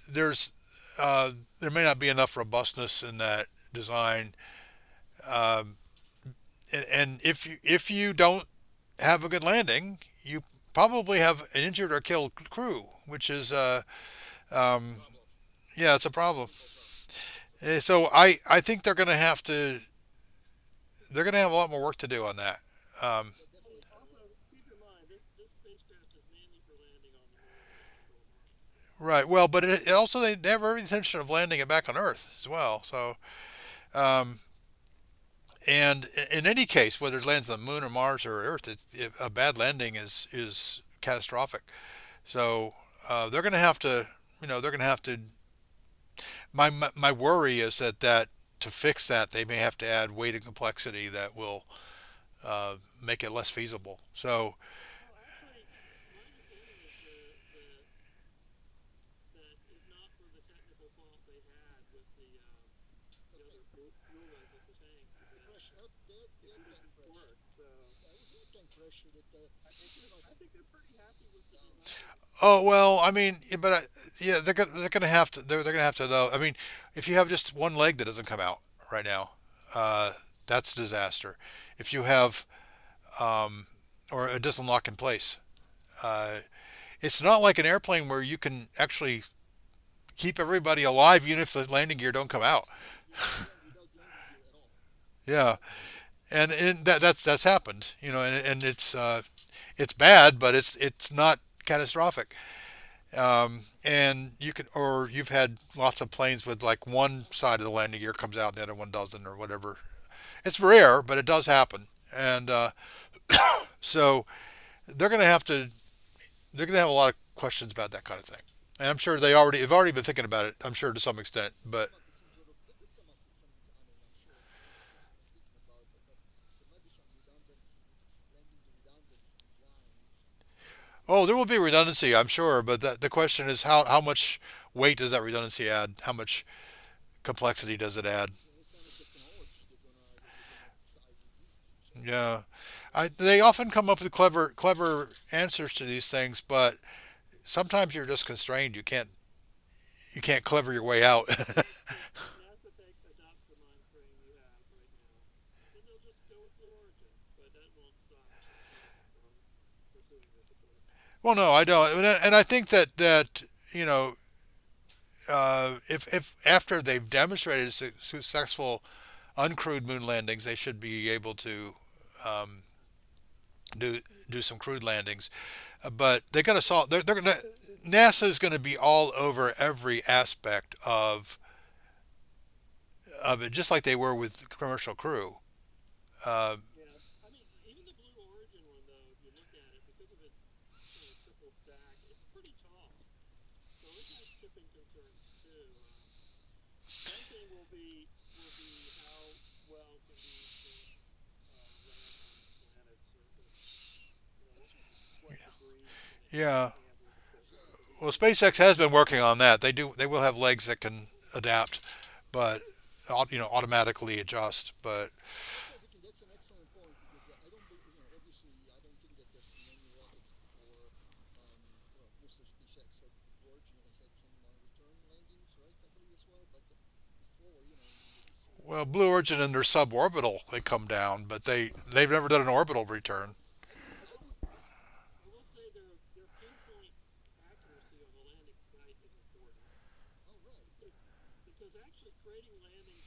there may not be enough robustness in that design. Um, and if you don't have a good landing, you probably have an injured or killed crew, which is um, yeah, it's a problem. So I think they're gonna have a lot more work to do on that. Um, Oh, also keep in mind this spacecraft is mainly for landing on the moon and orbital Mars. right. Well, but it also they have every intention of landing it back on Earth as well. So um, and in any case, whether it lands on the moon or Mars or Earth, a bad landing is catastrophic. So they're going to have to, they're going to have to. My worry is that to fix that, they may have to add weight and complexity that will make it less feasible. So Oh, actually, my understanding is that if not for the technical fault they had with the other fuel resin for tanks, that if it didn't work. So I think they're pretty happy with the design. Oh well, I mean, yeah, but yeah, they're gonna have to they're gonna have to though. I mean, if you have just one leg that doesn't come out right now, that's a disaster. If you have or it doesn't lock in place, uh, it's not like an airplane where you can actually keep everybody alive even if the landing gear don't come out. Yeah, and that's happened, and it's bad, but it's not catastrophic. And you've had lots of planes with like one side of the landing gear comes out and the other one doesn't, or whatever. It's rare, but it does happen, and so they're going to have to they're going to have a lot of questions about that kind of thing. And I'm sure have already been thinking about it. I'm sure to some extent, but oh, there will be redundancy, I'm sure. But the question is how much weight does that redundancy add? How much complexity does it add? Yeah, they often come up with clever answers to these things, but sometimes you're just constrained. You can't clever your way out. If NASA adopts the mind frame you have right now, then they'll just go with Blue Origin. But that won't stop SpaceX from pursuing this, of course. Well, no, I don't, and I think that if after they've demonstrated successful uncrewed moon landings, they should be able to um, do do some crewed landings. But they got to solve. They're going to NASA is going to be all over every aspect of it, just like they were with commercial crew. Uh, Yeah, I mean, even the Blue Origin one, though, if you look at it, because of its kind of triple stack, it's pretty tall. So it has tipping concerns too. One thing will be how well can these things land on the planet's surface. What debris can it yeah. handle because of Well, its SpaceX has been working on that. They will have legs that can adapt, but automatically adjust. But well, Blue Origin and their suborbital they come down, but they've never done an orbital return. I will say their pinpoint accuracy on the landing site is important because actually creating landing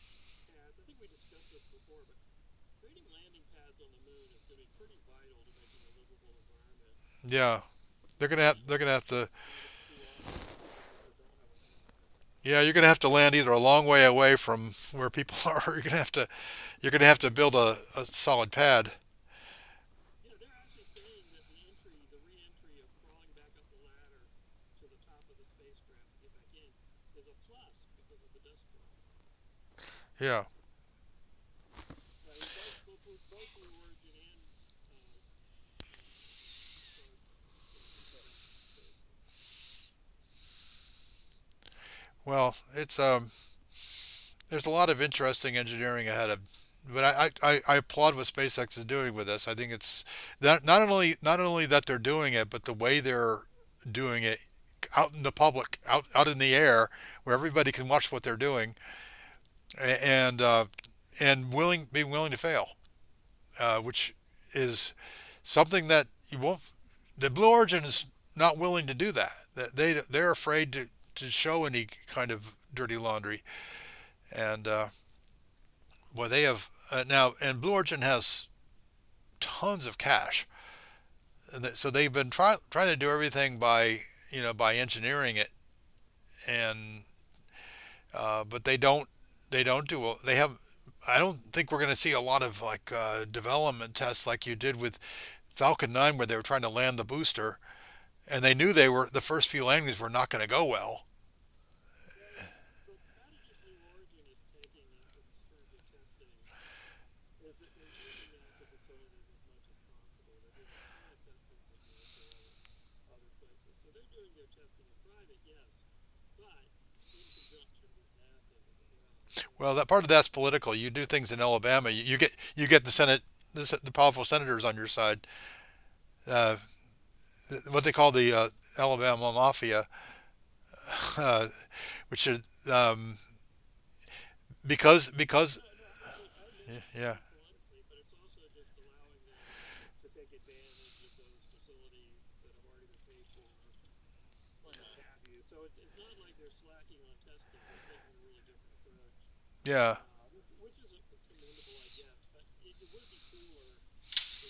pads. I think we discussed this before, but creating landing pads on the moon is going to be pretty vital to making a livable environment. Yeah, they're gonna have to. The next two orbits that don't have a landing pad. Yeah, you're gonna have to land either a long way away from where people are. Or you're gonna have to build a solid pad. Yeah, they're actually saying that the re-entry of crawling back up the ladder to the top of the spacecraft to get back in, is a plus because of the dust cloud. Yeah. Both Blue Origin and SpaceX are saying that. Well, there's a lot of interesting engineering ahead of. But I applaud what SpaceX is doing with this. I think it's not only that they're doing it, but the way they're doing it out in the public, out in the air, where everybody can watch what they're doing, and being willing to fail, which is something that you won't. The Blue Origin is not willing to do that. They're afraid to show any kind of dirty laundry, and boy, they have now. And Blue Origin has tons of cash, and so they've been trying to do everything by engineering it, and but they don't do they have. I don't think we're going to see a lot of like development tests like you did with Falcon 9, where they were trying to land the booster, and they knew the first few landings were not going to go well. Well, the strategy Blue Origin is taking in terms of testing is that they're using NASA facilities as much as possible. They're doing a ton of testing on NASA and other places. So they're doing their testing in private, yes, but in conjunction with NASA as well. Well, that part of that's political. You do things in Alabama, you get the Senate, the powerful senators on your side. Uh, what they call the Alabama mafia, uh, which is because I agree yeah. politically, but it's also just allowing them to take advantage of those facilities that have already been paid for, and what have you. So it's not like they're slacking on testing. They're taking a really different approach, Yeah. which is commendable, I guess. But it would be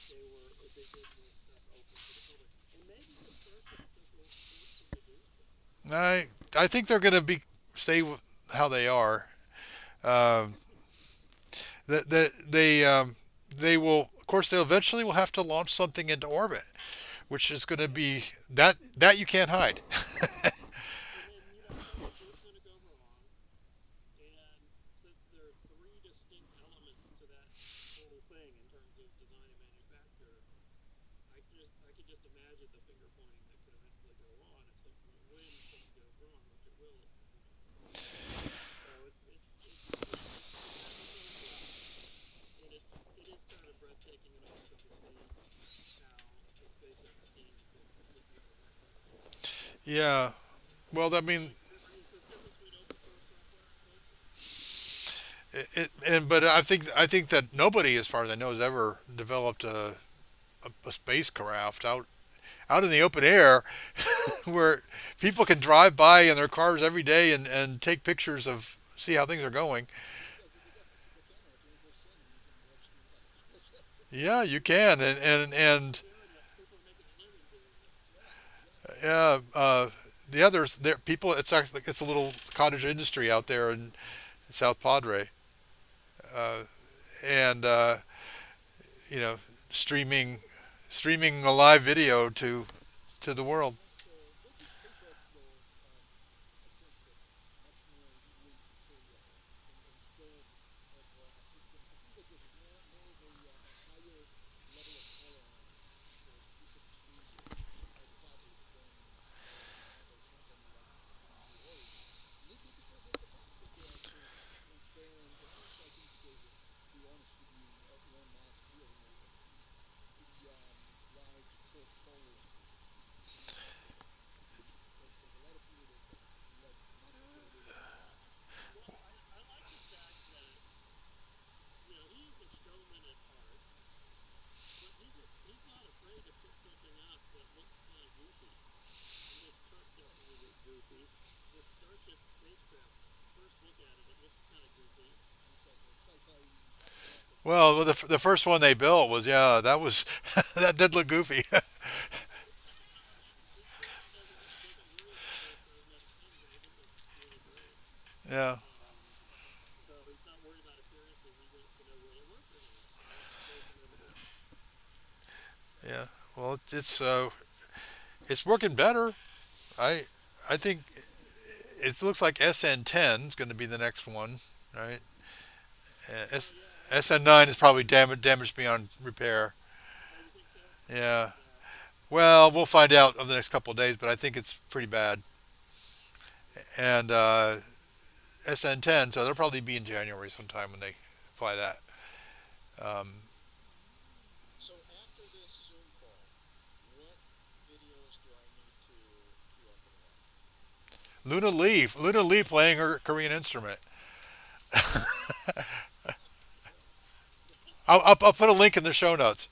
cooler if they did more stuff open to the public, and maybe some Starship stuff will force them to do stuff. I I think they're going to be stay how they are. Um, they will, of course, they eventually will have to launch something into orbit, which is going to be that you can't hide. And then what's going to go wrong. And since there are three distinct elements to that whole thing in terms of design and manufacture, I could just imagine the finger pointing that could eventually go on if when something goes wrong, which it will at some point. So it's has its own flaws, and it is kind of breathtaking and awesome to see how the SpaceX team can do that kind of stuff. Yeah. Well, I mean, It's the difference between open source software and closed source. but I think that nobody, as far as I know, has ever developed a spacecraft out in the open air where people can drive by in their cars every day and take pictures of see how things are going. Yeah, because you got the camera at Universe Center, you can watch the Yeah, you can, and People are doing that. People are making a living doing it. yeah, exactly. yeah, the others there people. It's actually it's a little cottage industry out there in South Padre, uh, and you know streaming a live video to the world. So what did SpaceX though? I think much more leap and still have. I think that there's more of a higher level of tolerance for exposure of public than another company like Blue Origin. Maybe because of the fact that they are so transparent, and also I think because, to be honest with you, Elon Musk really has a pretty large portfolio there's a lot of people that let Musk get away with a lot. Well, I like the fact that he's a showman at heart, but he's not afraid to put something up that looks kind of goofy. And this truck definitely looked goofy. This Starship spacecraft, first look at it, it looks kind of goofy. Looks like a sci-fi rocket or Well, something. the first one they built was yeah that was that did look goofy. But this guy doesn't worry about it as much anyway. I think it looks really great. Yeah, So he's not worried about appearances. He wants to know will it work or not. So that's commendable. yeah. Well, it's working better. I I think it looks like SN10 is going to be the next one, right? Well, yeah. SN9 is probably damaged beyond repair. Oh, you think so? Yeah. Yeah. Well, we'll find out over the next couple of days, but I think it's pretty bad. And SN10, so they'll probably be in January sometime when they fly that. Um, So after this Zoom call, what videos do I need to queue up and watch? Luna Lee playing her Korean instrument. I'll put a link in the show notes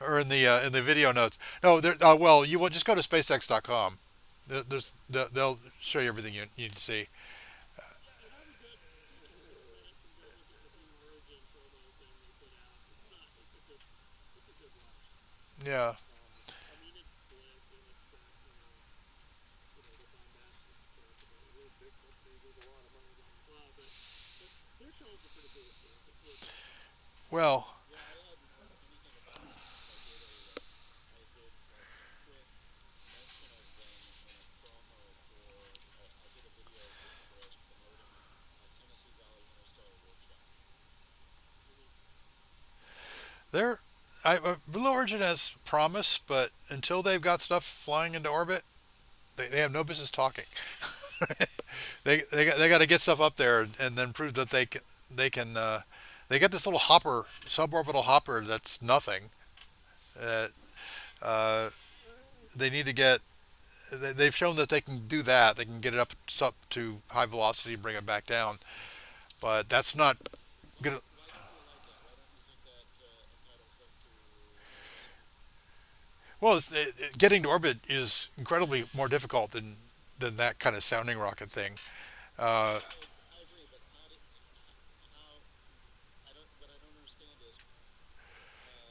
or in the video notes. No, well, you will just go to SpaceX.com. They'll show you everything you need to see. Yeah, it's pretty good. Take 6 minutes and go look at the Blue Origin promo thing they put out. It's not. It's a good watch. Yeah. I mean, it's slick and it's got the bombastic stuff about we're a big company with a lot of money, blah blah blah. But they're showing some pretty cool stuff. It's worth checking out. Well, Yeah, I hadn't heard anything about it since I did a quick mention of them in a promo for I did a video where I was promoting a Tennessee Valley Interstellar Workshop. Mm-hmm. they're Blue Origin has promise, but until they've got stuff flying into orbit, they have no business talking. they got to get stuff up there and then prove that they can they get this little hopper suborbital hopper that's nothing. Uh, uh, they need to get they've shown that they can do that. They can get it up to high velocity and bring it back down. But that's not gonna. Why don't they like that? Why don't you think that entitles them to respect? Well, getting to orbit is incredibly more difficult than that kind of sounding rocket thing. Uh, I agree, but how I don't what I don't understand is uh,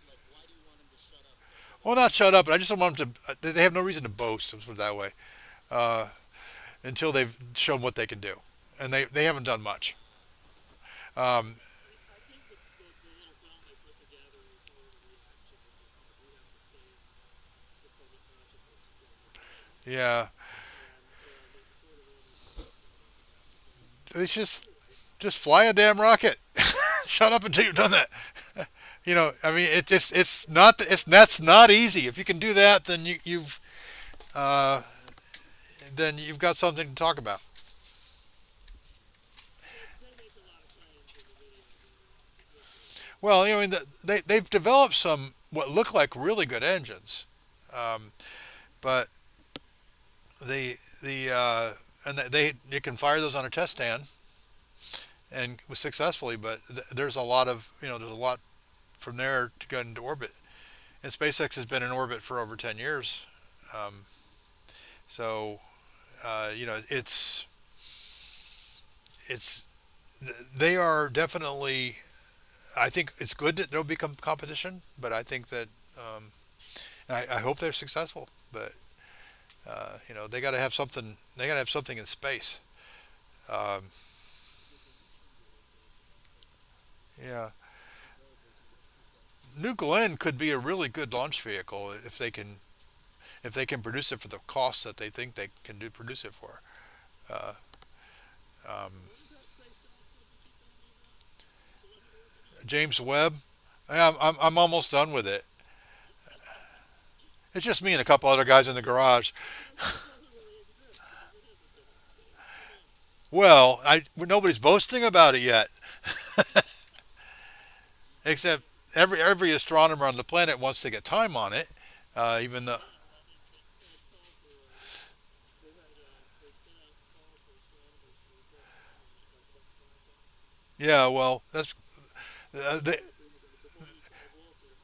like why do you want them to shut up before they well, get not going? shut up, but I just don't want them to. They have no reason to boast. Let's put it that way. Uh, until they've shown what they can do, and they haven't done much. Um, I think the little film they put together is sort of a reaction to just we have to stay in the public consciousness in some capacity, yeah, and it sort of almost makes me think about the fact it's that just fly a damn rocket. Shut up until you've done that. I mean, it's not it's that's not easy. If you can do that, then uh, you've got something to talk about. they make a lot of claims in the video that it looks really good. Well, they've developed some what look like really good engines, um, but and they you can fire those on a test stand and successfully, but there's a lot of there's a lot from there to go into orbit. And SpaceX has been in orbit for over 10 years, um, so it's they are definitely. I think it's good that there'll become competition, but I think that I hope they're successful. But they got to have something. They got to have something in space. Um, There's a rectangular thing yeah, available to SpaceX. New Glenn could be a really good launch vehicle if they can produce it for the cost that they think they can produce it for. Uh, um, What was that space telescope you keep telling me about? The one you're working on? James Webb. I'm almost done with it. It's just me and a couple other guys in the garage. It doesn't really exist because it is a different thing. Come on. Well, nobody's boasting about it yet, except every astronomer on the planet wants to get time on it. Even though, Yeah, I mean they had called for they put out a call for astronomers to request time on it like about 5 times. yeah, well, that's they The volunteer.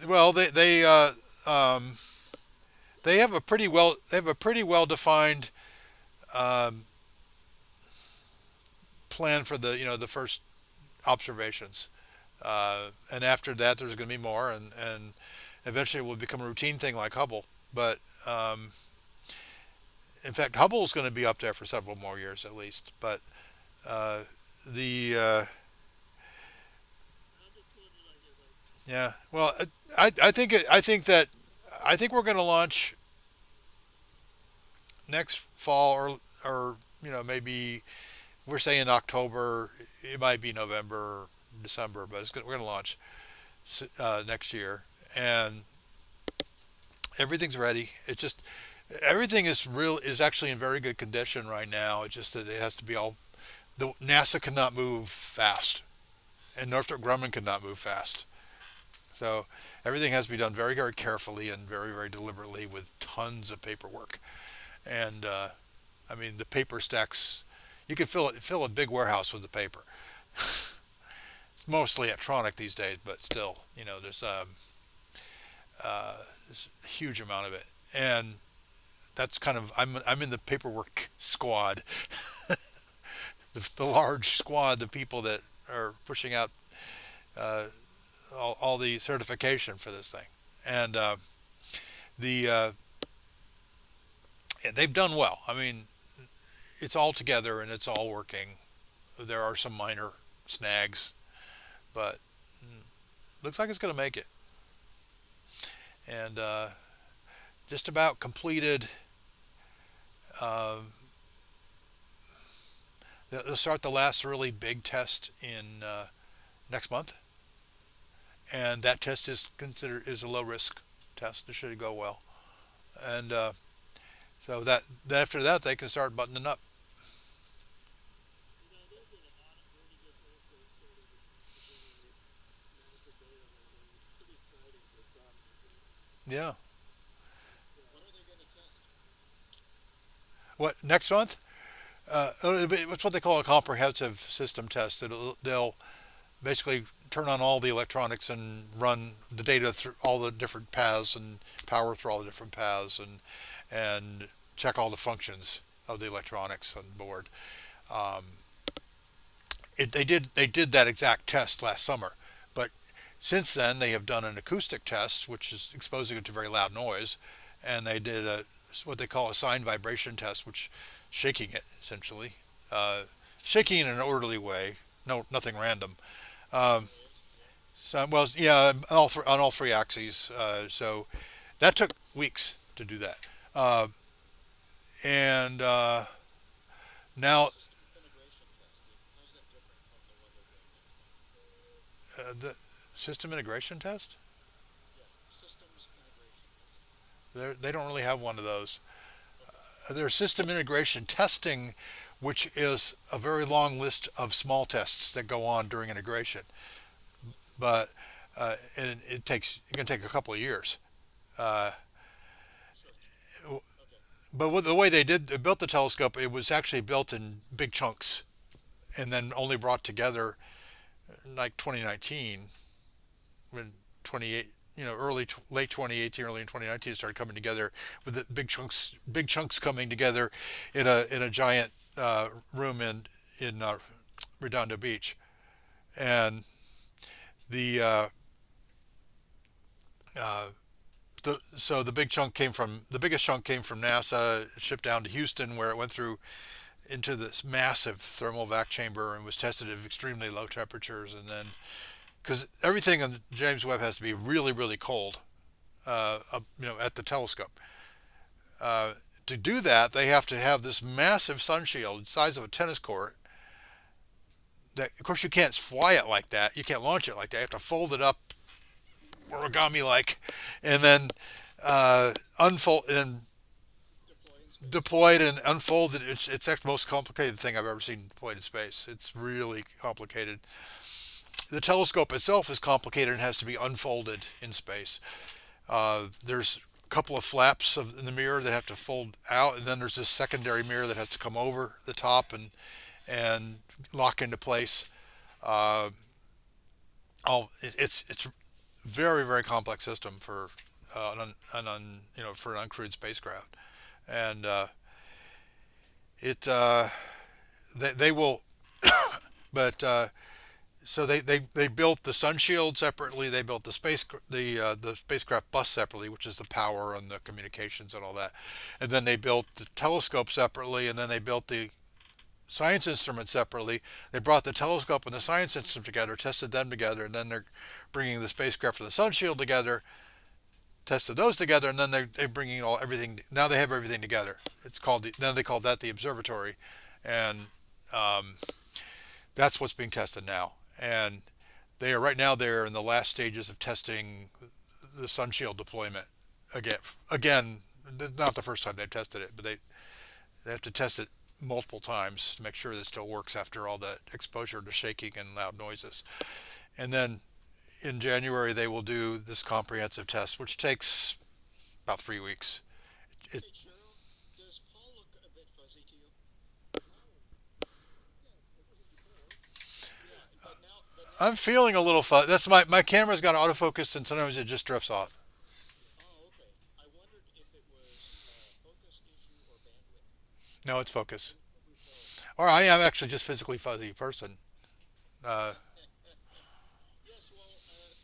well um, they have a pretty well defined um, plan for the first observations, and after that there's going to be more, and eventually it will become a routine thing like Hubble. But in fact, Hubble is going to be up there for several more years at least. But uh, the I'm just pulling it like as I yeah, well, I think we're going to launch next fall or maybe we're saying October. It might be November, or December, but we're going to launch next year, and everything's ready. It just everything is actually in very good condition right now. It's just that it has to be all. The NASA cannot move fast, and Northrop Grumman cannot move fast. So everything has to be done very, very carefully and very, very deliberately with tons of paperwork. And I mean, the paper stacks. You could fill a big warehouse with the paper. It's mostly electronic these days, but still, there's a huge amount of it. And that's kind of I'm in the paperwork squad, the large squad of people that are pushing out uh, all the certification for this thing, and the they've done well. I mean, it's all together and it's all working. There are some minor snags, but looks like it's going to make it. And just about completed. Uh, they'll start the last really big test in next month, and that test is considered is a low risk test. It should go well, and So that after that they can start buttoning up. There's been a lot of very good telescopes starting to generate NASA data lately. It's pretty exciting what's happening there. Yeah. It's What are they going to test? What next month? It's what they call a comprehensive system test. They'll basically turn on all the electronics and run the data through all the different paths and power through all the different paths and check all the functions of the electronics on board. Um, they did that exact test last summer, but since then they have done an acoustic test, which is exposing it to very loud noise, and they did what they call a sine vibration test, which shaking it essentially, uh, shaking in an orderly way, no nothing random. Different Um, waves? Yeah. so well, yeah, on all three axes. So that took weeks to do that, and now System integration test. How's that different from the one they're doing next month? the system integration test. Yeah, systems integration test. They don't really have one of those. Okay. There's system integration testing, which is a very long list of small tests that go on during integration. But and it can take a couple of years. Uh, Sure. Okay. but with the way they built the telescope, it was actually built in big chunks and then only brought together like 2019 when 28 late 2018 early in 2019 started coming together with the big chunks coming together in a giant room in Redondo Beach. And the uh, so the biggest chunk came from NASA, shipped down to Houston, where it went through into this massive thermal vac chamber and was tested at extremely low temperatures. And then, because everything on James Webb has to be really, really cold, at the telescope. Uh, to do that, they have to have this massive sun shield, size of a tennis court. That, of course, you can't fly it like that. You can't launch it like that. You have to fold it up origami like, and then unfold and Deploy in space. deployed and unfolded. It's the most complicated thing I've ever seen deployed in space. It's really complicated. The telescope itself is complicated and has to be unfolded in space. There's a couple of flaps in the mirror that have to fold out, and then there's this secondary mirror that has to come over the top and lock into place. Uh, it's very very complex system for for an uncrewed spacecraft, and it they will, but so they built the sun shield separately. They built the spacecraft bus separately, which is the power and the communications and all that. And then they built the telescope separately, and then they built the science instrument separately. They brought the telescope and the science instrument together, tested them together, and then they're bringing the spacecraft and the sun shield together, tested those together, and then they're bringing everything. Now they have everything together. Now they call that the observatory, and um, that's what's being tested now. And they're in the last stages of testing the sun shield deployment again. Not the first time they've tested it, but they have to test it multiple times to make sure that it still works after all the exposure to shaking and loud noises. And then in January they will do this comprehensive test, which takes about 3 weeks. It, Hey, Chiro, does Paul look a bit fuzzy to you? Oh, yeah, it wasn't before. Yeah, but now I'm feeling a little fuzz. That's my camera's got autofocus, and sometimes it just drifts off. Oh, okay. I wondered if it was a focus issue or bandwidth. No, it's focus. Probably both. Or I am actually just physically fuzzy person. Uh, Yes, well,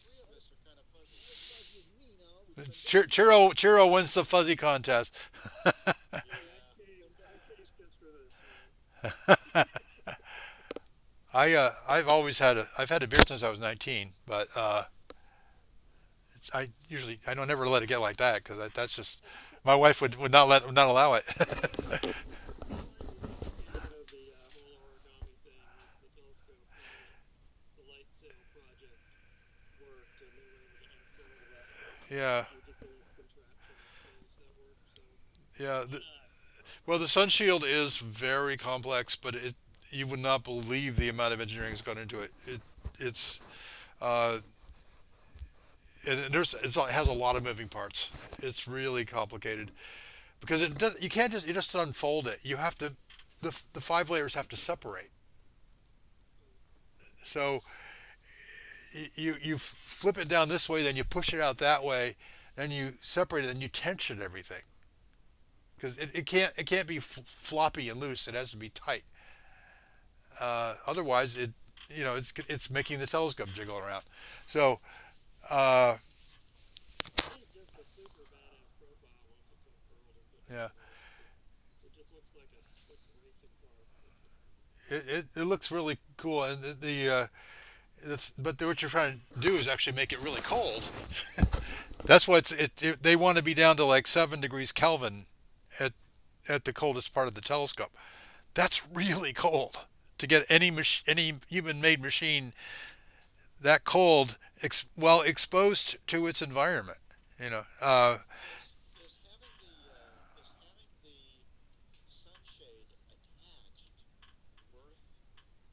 three of us are kind of fuzzy. Not as fuzzy as me now because I'm fuzzy. Chiro wins the fuzzy contest. Hey, that Yeah. case, that case gets rid of this, man. I've had a beard since I was 19, but I don't never let it get like that because that's just my wife would not allow it. Well, I was a fan of the whole origami thing with the telescope, the light sail project worked, and they were able to unfold that Yeah, ridiculous contraption in space. That worked. So, yeah. why not? Well, the sun shield is very complex, but it you would not believe the amount of engineering that's gone into it. It's uh, and it has a lot of moving parts. It's really complicated because you can't just unfold it. You have to the five layers have to separate. So you flip it down this way, then you push it out that way, then you separate it, and you tension everything because it can't be floppy and loose. It has to be tight. Otherwise, it's making the telescope jiggle around. So uh, It is just a super badass profile once it's unfurled and put yeah, together. It just looks like a slick racing car. it looks really cool, and but what you're trying to do is actually make it really cold. That's why they want to be down to like 7 degrees Kelvin at the coldest part of the telescope. That's really cold to get any human made machine that cold, well exposed to its environment. You know, is having the sunshade attached worth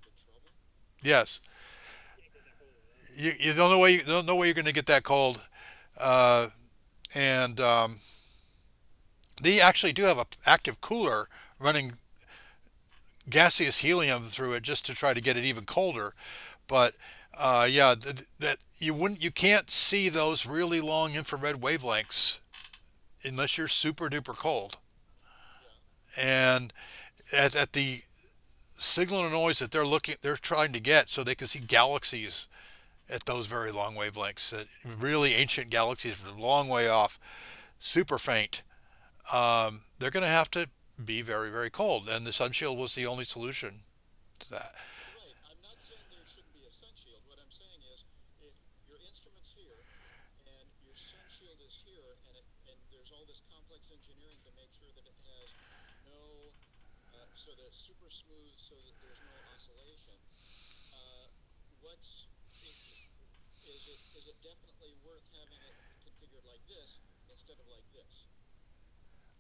the trouble? yes, You can't get that cold, right? you don't know way you don't know where you're going to get that cold, uh, and they actually do have a active cooler running gaseous helium through it just to try to get it even colder. But yeah, that you can't see those really long infrared wavelengths unless you're super duper cold. Yeah. And at the signal and noise that they're trying to get, so they can see galaxies at those very long wavelengths. Really ancient galaxies from a long way off, super faint. They're going to have to be very very cold, and the sunshield was the only solution to that. Right. I'm not saying there shouldn't be a sun shield. What I'm saying is, if your instrument's here and your sun shield is here, and there's all this complex engineering to make sure that it has no, so that it's super smooth, so that there's no oscillation. Uh, what's is it definitely worth having it configured like this instead of like this?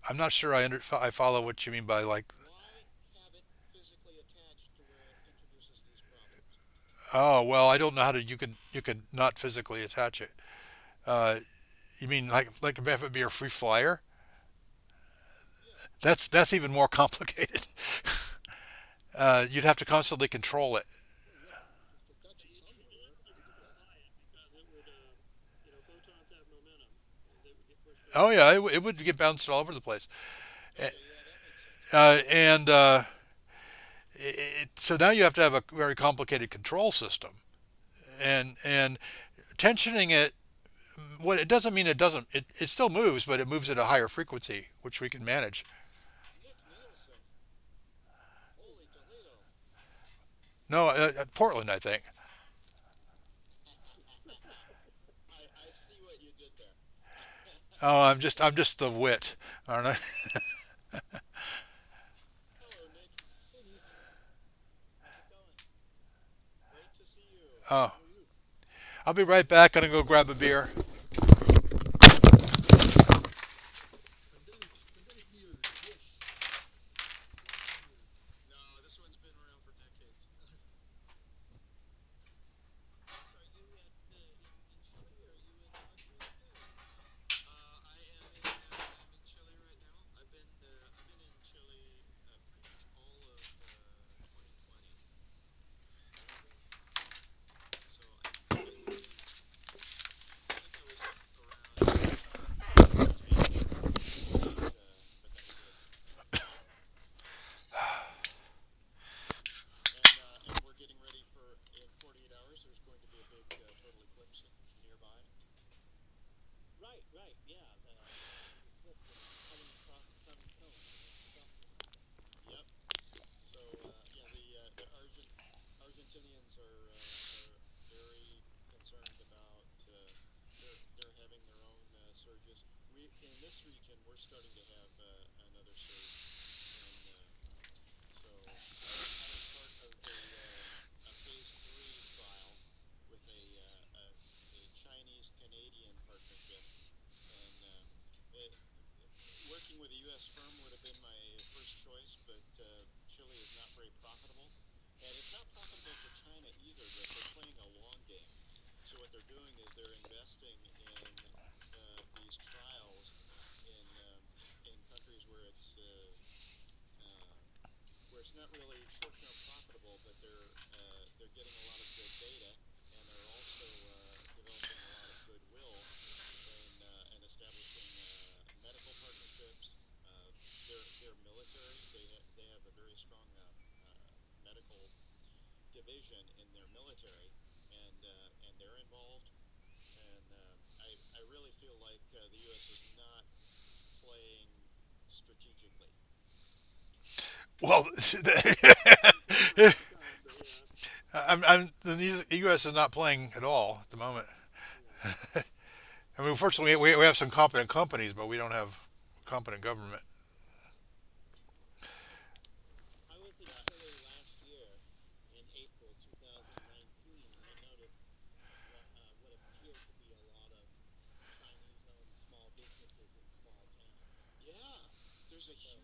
I'm not sure I follow what you mean by like. Why have it physically attached to where it introduces these problems? Oh well, I don't know how to. You could not physically attach it. Uh, you mean like if it be a free flyer? Yeah, That's even more complicated. You'd have to constantly control it. just attach But it somewhere. you could just fly it because it would, photons have momentum and they would get pushed Oh around. yeah, it would get bounced all over the place. Okay, yeah, that makes sense. And so now you have to have a very complicated control system, and tensioning it. What it doesn't mean it doesn't. It still moves, but it moves at a higher frequency, which we can manage. Nick Nielsen, holy Toledo. No, Portland, I think. I see what you did there. Oh, I'm just the wit, aren't I? Hello, Nick. Hey, Nick. How's it going? Great to see you. Oh, How are you? I'll be right back. Gonna go grab a beer. Invented near this. This here. No, this one's been around for decades. Nick, are you in Chile or are you in Montreal? I'm in Chile right now. I've been in Chile pretty much all of 2020. Very good. So I think I was around January, but that was it. And we're getting ready for in 48 hours. There's going to be a big total eclipse nearby. Right, right, yeah. The eclipse and cutting across the southern cone. I know what you're talking about. Yep. So yeah, the Argentinians are very concerned about they're having their own surges. We in this region we're starting to have another surge, and so I am part of a phase three trial with a Chinese Canadian partnership, and working working with a U.S. firm would have been my first choice, but Chile is not very profitable. And it's not profitable for China either, but they're playing a long game. So what they're doing is they're investing in these trials in countries uh, where it's not really short-term profitable, but they're getting a lot of good data, and they're also developing a lot of goodwill and establishing medical partnerships. Their military, they have a very strong medical division in their military, and they're involved. And I really feel like the U.S. is not playing strategically. Well, From time to time, but yeah, the U.S. is not playing at all at the moment. yeah. I mean, fortunately, we have some competent companies, but we don't have competent government. I was in Yeah, Chile last year in April 2019, and I noticed what appeared to be a lot of Chinese-owned small businesses in small towns. yeah. There's a So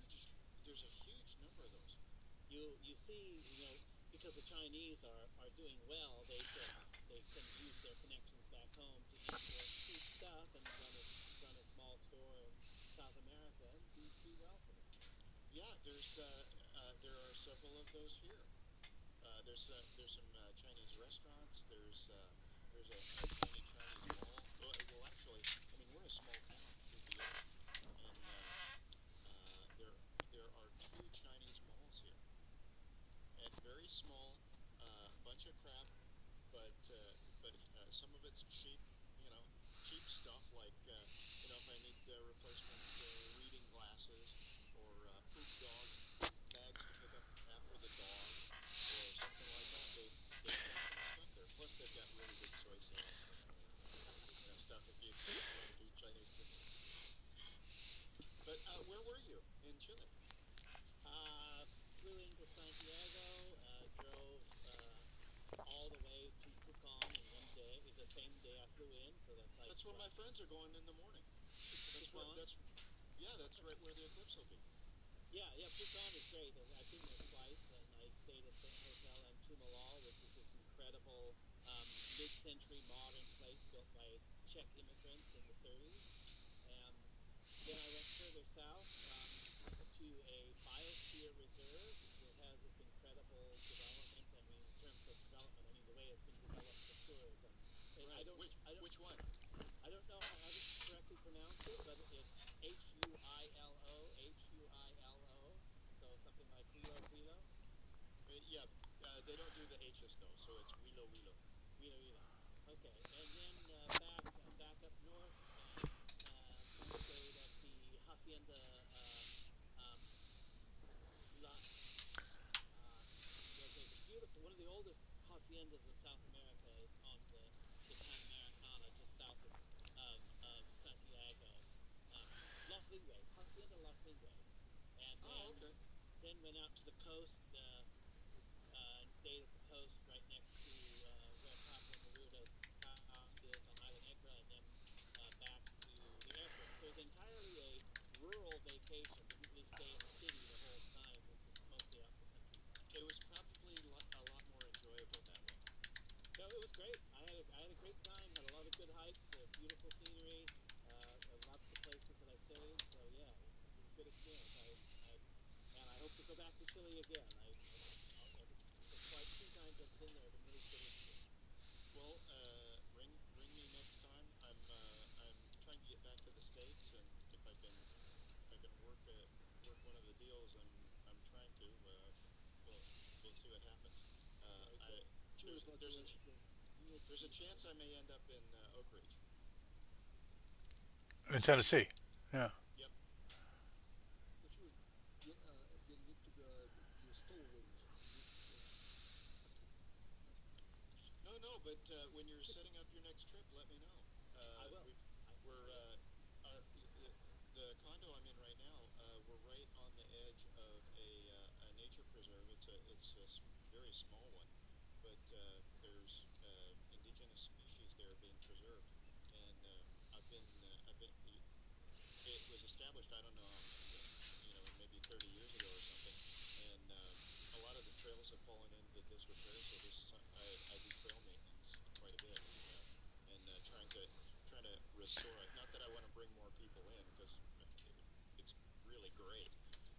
huge number of those. you see, because the Chinese are doing well, they can use their connections back home to import cheap stuff and run a small store in South America and do well for them. Yeah, there are several of those here. There's some Chinese restaurants. There's a tiny Chinese mall. Well, actually, I mean we're a small town, 3 p.m. and there are two Chinese malls here, and very small, bunch of crap, but some of it's cheap, you know, cheap stuff like if I need replacement reading glasses or poop dog bags to pick up after the dog or something like that. They've got that stuff there. Plus, they've got really good soy sauce and stuff if you want to do Chinese cooking. But where were you in Chile? Flew into Santiago, drove all the way to Pucón in one day, the same day I flew in. So that's like That's where what my friends are going in the morning. That's where Pucón. that's Yeah, that's right where the eclipse will be. Yeah, yeah, Pucón is great. I've been there twice, and I stayed at the hotel in Tumalal, which is this incredible mid-century modern place built by Czech immigrants in the 30s. Um, then I went further south to a biosphere reserve that has this incredible development. I mean, in terms of development, I mean the way it's been developed for tourism. I Right. don't, I don't, Which one? I don't know how to correctly pronounce it, but it's Huilo. So something like Huilo. Yeah, they don't do the H's though, so it's Wilo Wilo. Huilo. Okay, and then back up north, and we stayed at the hacienda um, Las. There's a beautiful one of the oldest haciendas in South America is on the Panamericana, just south of Santiago. Los Lingues, Hacienda Los Lingues, and Oh, okay. then went out to the coast and stayed at the coast right next to where Pablo Neruda's house is on Isla Negra, and then back to the airport. So it was entirely a rural vacation. Didn't really stay in the city the whole time. It was just mostly out in the countryside. It was probably a lot more enjoyable that way. No, it was great. I had a great time. Had a lot of good hikes, beautiful scenery. I loved the places that I stayed. So yeah, it was a good experience. And I hope to go back to Chile again. The twice, 2 times I've been there have been really good experiences. Well, ring me next time. I'm trying to get back to the states, and if I can work one of the deals I'm trying to, we'll we'll see what happens. Very I good. there's Choose what there's a you need to there's a do. chance I may end up in Oak Ridge. In Tennessee. Yeah. Yep. But you was getting into your stowaways. No, no, but when you're setting up your next trip, let me know. I will. We're I will. the condo I'm in right now. We're right on the edge of a nature preserve. It's a very small one, but there's indigenous species there being preserved, and I've been it was established. I don't know 30 years ago or something, and a lot of the trails have fallen into disrepair. So I do trail maintenance quite a bit, and trying to restore it. Not that I want to bring more people in because it's really great.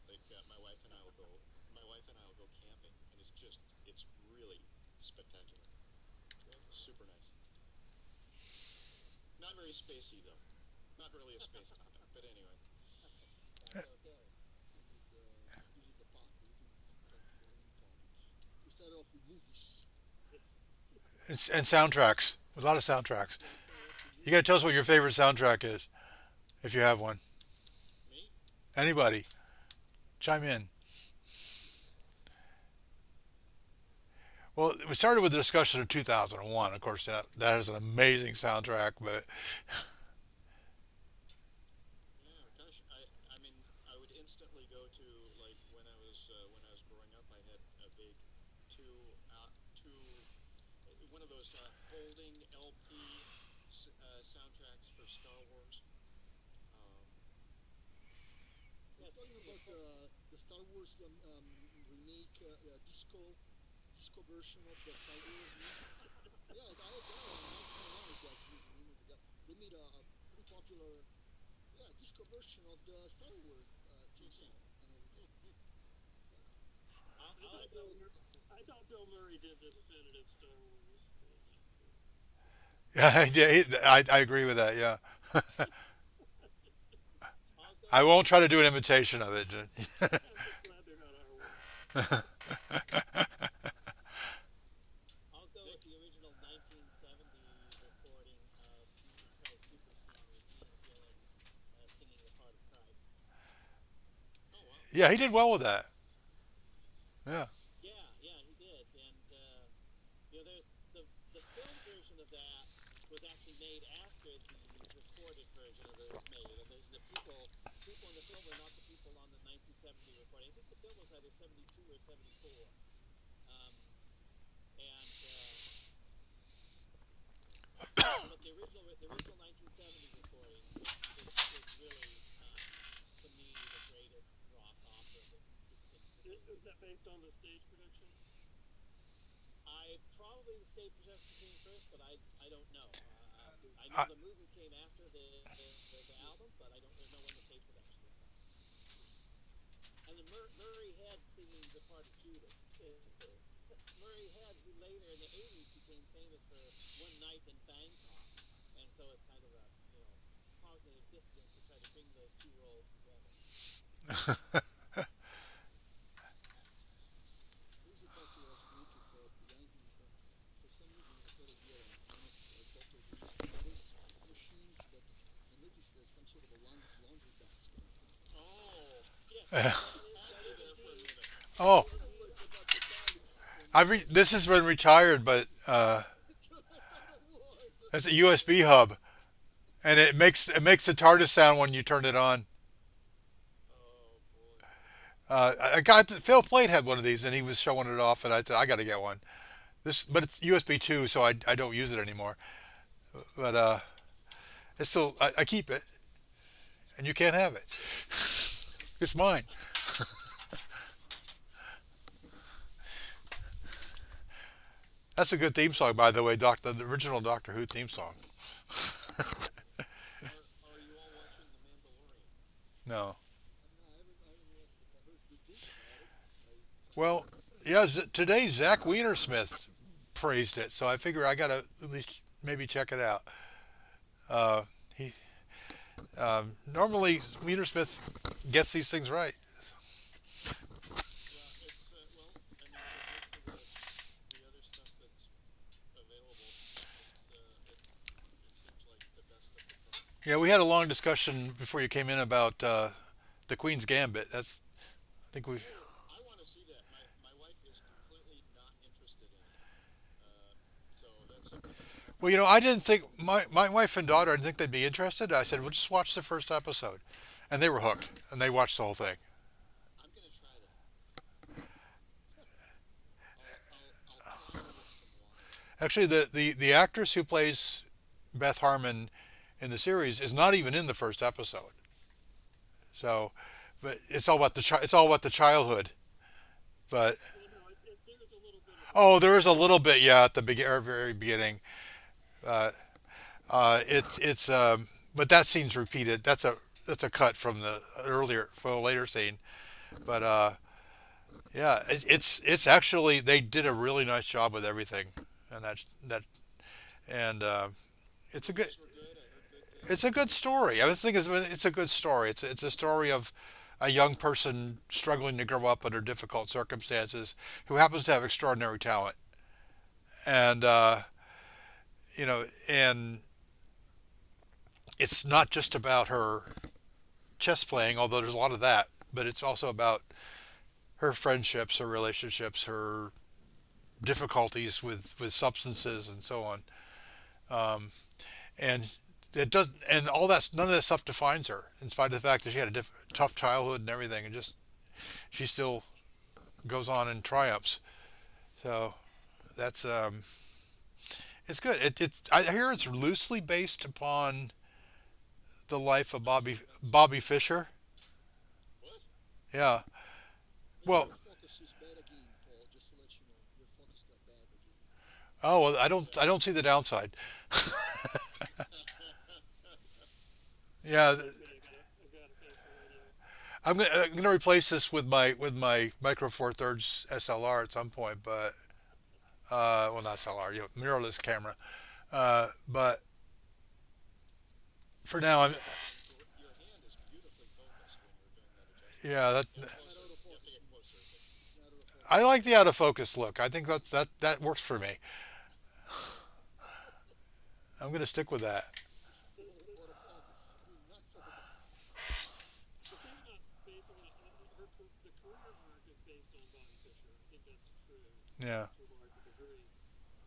Like my wife and I will go camping, and it's really spectacular. Super nice. Not very spacey though. Not really a space topic, but anyway. That's okay. This is the part we can talk about any topics. We start off with movies. And soundtracks. A lot of soundtracks. You got to tell us what your favorite soundtrack is, if you have one. Me? Anybody, chime in. Well, we started with the discussion of 2001. Of course, that has an amazing soundtrack, but Yeah, gosh, I mean, I would instantly go to like when I was growing up. I had a big two one of those folding LP soundtracks for Star Wars. Um, Yes, You're talking about the Star Wars remake disco version of the Star Wars music. Yeah, I had that one. 1991 is actually the name of the guy. They made a pretty popular disco version of the Star Wars theme song and everything. I Yeah, thought I thought Bill Murray did the definitive Star Wars thing. yeah, yeah, I agree with that. Yeah, I'll go I with won't try to do an imitation of it. I'm just glad they're not our way. I'll go with the original 1970 recording of Jesus Christ Superstar with Ian Gillan singing the part of Christ. oh wow. Yeah, he did well with that. Yeah, Yeah, yeah, he did. And there's the film version of that was actually made after the recorded version of it was made, and the people in the film were not the people on the 1970 recording. I think the film was either 72 or 74. Um, and but the original 1970 recording is really to me the greatest rock opera that's been produced. Is that based on the stage production? Probably the stage production came first, but I don't know. I know I, the movie came after the album, but I don't know when the stage production was done. And then Murray Head singing the part of Judas. Murray Head, who later in the 80s became famous for One Night in Bangkok, and so it's kind of a cognitive dissonance to try to bring those two roles together. Here's a part I was looking for ranking. For some reason, I thought it here on one of Dr. Drew's photos machines, but I noticed there's some sort of a laundry basket. Oh, Yes, that is there for a indeed. minute. oh, I That was is about to times. this has been retired, but I thought it was. it's a USB hub, and it makes the TARDIS sound when you turn it on. Oh boy. I got Phil Plait had one of these, and he was showing it off, and I thought I got to get one. But it's USB 2, so I don't use it anymore. But it's still I keep it, and you can't have it. It's mine. That's a good theme song, by the way. The original Doctor Who theme song. Are you all watching The Mandalorian? No. I haven't watched it. I heard good things about it. Well, yeah. Today Zach Wienersmith praised it, so I figure I gotta at least maybe check it out. He normally Wienersmith gets these things right. Yeah, it's well, I mean, compared to the other stuff that's available, it seems like the best of the crop. Yeah, we had a long discussion before you came in about the Queen's Gambit. I think we. Oh, I want to see that. My wife is completely not interested in it. So that's something I'm gonna have to Well, I didn't think my wife and daughter. I didn't think they'd be interested. I said, "Well, just watch the first episode," and they were hooked, and they watched the whole thing. I'm gonna try that. I'll try with some wine. Actually, the actress who plays Beth Harmon in the series is not even in the first episode. So, but it's all about the childhood. But Well, no, there's a little bit of that. oh, there is a little bit, yeah, at the very beginning. Uh, it's but that scene's repeated. That's a cut from the earlier from a later scene. But yeah, it's actually they did a really nice job with everything, and that and it's a good Effects were good. I heard good it's things. a good story. I mean, the thing is, it's a good story. It's a story of a young person struggling to grow up under difficult circumstances who happens to have extraordinary talent, and you know, and it's not just about her chess playing, although there's a lot of that, but it's also about her friendships, her relationships, her difficulties with substances and so on. Um, and it does, and all that none of that stuff defines her, in spite of the fact that she had a tough childhood and everything, and just she still goes on and triumphs. So that's it's good. It's I hear it's loosely based upon the life of Bobby Fischer. What? Yeah. Well, Well, your focus is bad again, Paul. Just to let you know, your focus got bad again. oh well, I don't see the downside. Yeah, Yeah, I got a face for radio. I'm gonna replace this with my Micro Four Thirds SLR at some point, but well not SLR, mirrorless camera. But for now, I'm Your hand is beautifully focused when you're doing that adjustment. yeah Get that closer. Not You have to autofocus. get closer. Not I autofocus. like the out of focus look. I think that works for me. I'm gonna stick with that. The, the, Autofocus. I mean, not focus. the thing about basically the career arc is based on Bobby Fischer. I think that's true Yeah, to a large degree.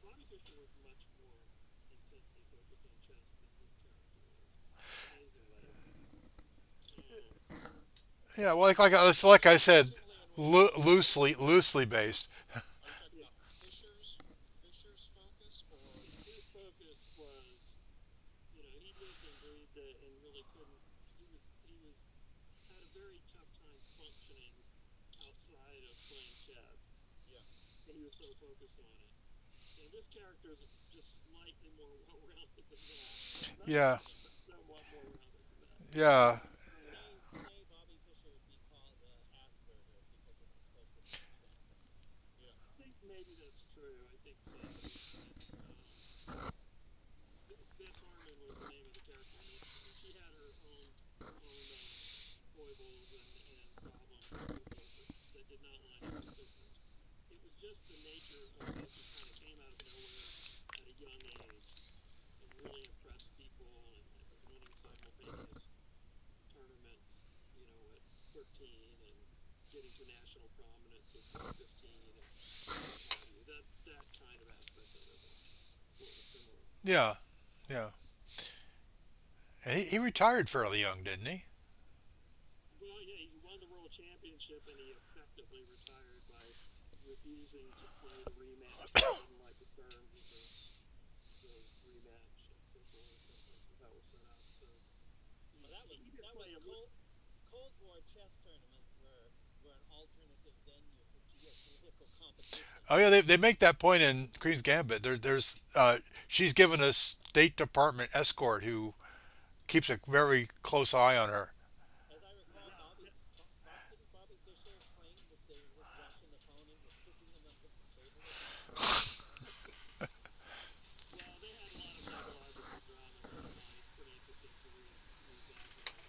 Bobby Fischer was much more intensely focused on chess than this character is, amazingly. Um, yeah. Well, like I said, Recently and when you say loosely based. are you talking yeah, about Fisher's focus or his focus was, he lived and breathed it and really couldn't. He was had a very tough time functioning outside of playing chess, yeah? and he was so focused on it. And this character is just slightly more well-rounded than that. Not Yeah, much, but somewhat more rounded than that. yeah, Today, Bobby Fischer would be called Asperger's because of his focus on chess. Yeah. I think maybe that's true. I think so. Um, Beth Harmon was the name of the character, and she had her own foibles and problems and so forth that did not line up with Fisher's. It was just the nature of him who kind of came out of nowhere at a young age and really impressed people and was winning simultaneous tournaments, at 13 and getting to national prominence at 15 and what have you. That kind of aspect of it was what was similar. yeah, yeah. And he retired fairly young, didn't he? Well, yeah, he won the world championship and he effectively retired by refusing to play the rematch. He didn't like the terms of the rematch and so forth, and that was set up. So Well, that was he did that play was a little. Cold War chess tournaments were an alternative venue for geopolitical competition. Oh yeah, they make that point in Queen's Gambit. There's she's given a State Department escort who keeps a very close eye on her. As I recall, Now, Didn't Bobby Fischer claim that his Russian opponent was kicking him under the table at one point? well, they had a lot of psychological drama going on. It's pretty interesting to read that during that time.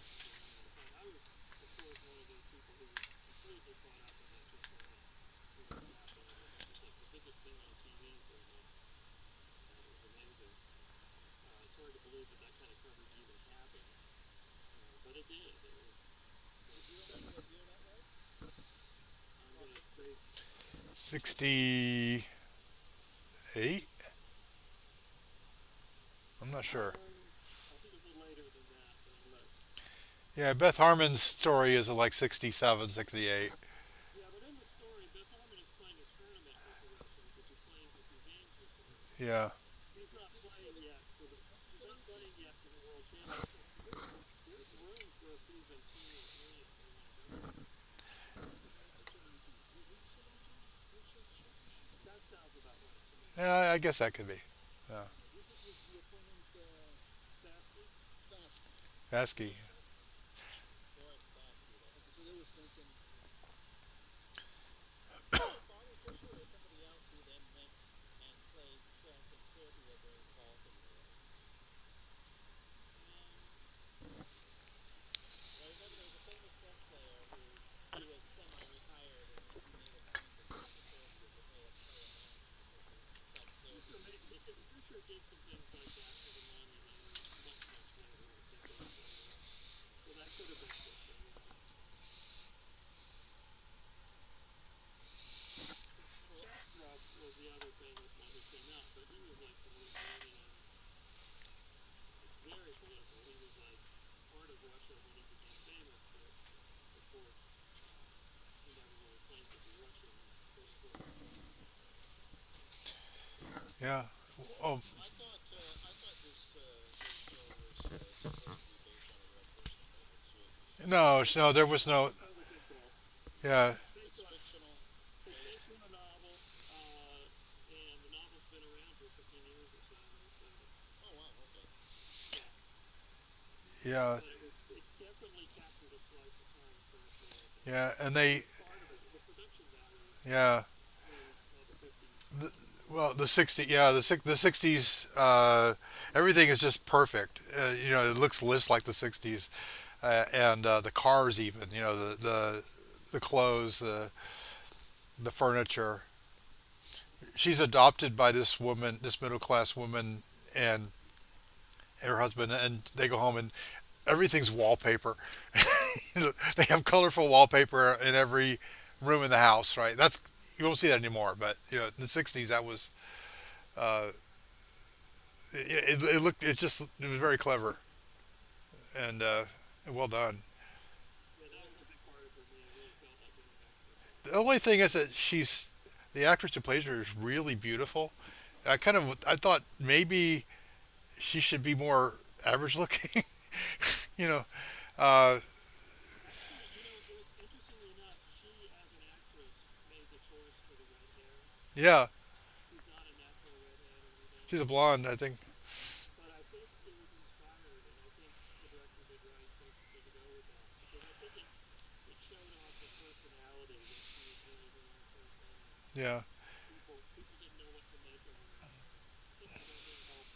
I was, of course, one of those people who was completely caught up in that chess tournament when it was happening, and it was like the biggest thing on TV for a month. It was amazing. It's hard to believe that that kind of coverage even happened, but it did. Did you ever grow a beard out there? I'm gonna say 68. I'm not sure. I think it was a little later than that, but I'm not. Yeah, Beth Harmon's story is like 67, 68. Yeah, but in the story, Beth Harmon is playing a tournament with the Russians, and she's playing a few games with some Russians. Yeah. She's not So playing the yet for the. She's so not the playing yet for the world championship. There's room for a season 2 or 3 if they want to go I can't remember. What you say, Arjun? World Chess Championship? That sounds about right to me. Yeah, I guess that could be. Yeah. Was the opponent Spassky? Spassky? ASCII. Boris Spassky. Okay, so they were Stanton. Was it Bobby Fischer or somebody else who then went and played chess in Serbia during the Balkan Wars? I remember there was a famous chess player who was semi-retired and he made a point of going to Serbia to play a match because he felt So Serbia. Fischer did some things like that for the money later, much later, like decades later. So that could have been Fischer, yeah. Kasparov was the other famous one who came out, but he was like from Lithuania. Very political. He was like part of Russia when he became famous, but of course he never really claimed to be Russian. Yeah. Oh, I thought this show was supposed to be based on a real person, but no, no, there was no. Totally fictional. Yeah, Based it's on, fictional. it's Based. based on a novel, and the novel's been around for 15 years or so. So Oh wow, okay. yeah, yeah, but it definitely captured a slice of time for sure. I think yeah, and that they, was part of it. The production value yeah, in the 50s. the, well, the 60, yeah, the 60s, everything is just perfect. It looks less like the 60s, and the cars even, the clothes, the furniture. She's adopted by this woman, this middle class woman, and her husband, and they go home and everything's wallpaper. They have colorful wallpaper in every room in the house, right? That's you won't see that anymore, but in the '60s that was uh, it looked it was very clever and well done. Yeah, that was a big part of it for me. I really felt like going back to the The book. only thing is that the actress who plays her is really beautiful. I thought maybe she should be more average looking. you know, uh, It was interestingly enough, she as an actress made the choice for the red hair. yeah, She's not a natural redhead or anything, she's a blonde, I think. but I think it was inspired, and I think the director did right to go with that because I think it showed off her personality that she was really her own person, and Yeah, people didn't know what to make of her, and I think it helped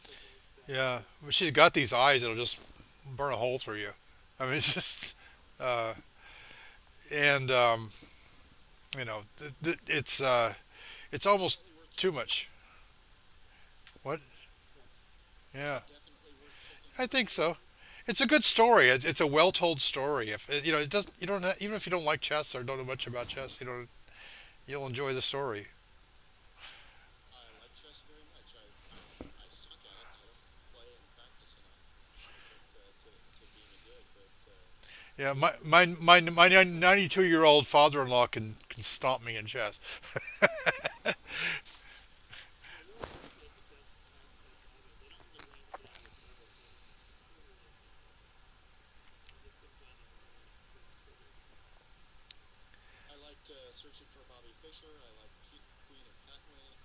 promote that yeah. character. But she's got these eyes that'll just burn a hole through you. I mean, it's just, uh, and it's almost Definitely worth too checking out. much. What? Yeah, Definitely worth checking I out. think so. It's a good story. It's a well told story. If it doesn't, you don't even if you don't like chess or don't know much about chess, you'll enjoy the story. I like chess very much. I suck at it. I don't play and practice enough, to being a good. But Yeah, it's my 92-year-old father-in-law can stomp me in chess. I really appreciate the chess aspect of it. They don't really ramp it up with tables, but it's pretty realistic. It's been fun to learn chess for this. I liked searching for Bobby Fischer. I liked Queen of Katwe.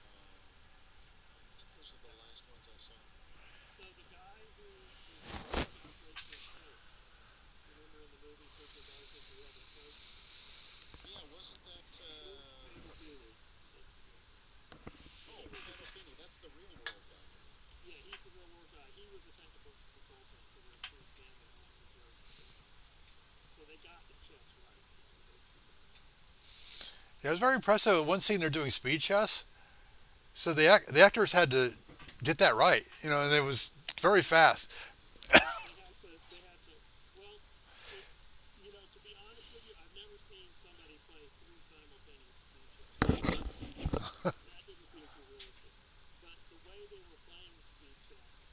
Um, I think those are the last ones I saw. So the guy who is the second replacement pope, remember in the movie Searching for Bobby Fischer, yeah, the pope, Yeah, wasn't that? Pandolfini, that's his name. He Oh, was the Pandolfini. That's the real world guy. yeah, he's the real world guy. He was a technical consultant for the first Gambit along with James Webb. So they got the chess right, those two guys. Yeah, it was very impressive. One scene they're doing speed chess, so the actors had to get that right, and it was very fast. They had to. Well, it. To be honest with you, I've never seen somebody play three simultaneous speed chess. That didn't seem too realistic. But the way they were playing speed chess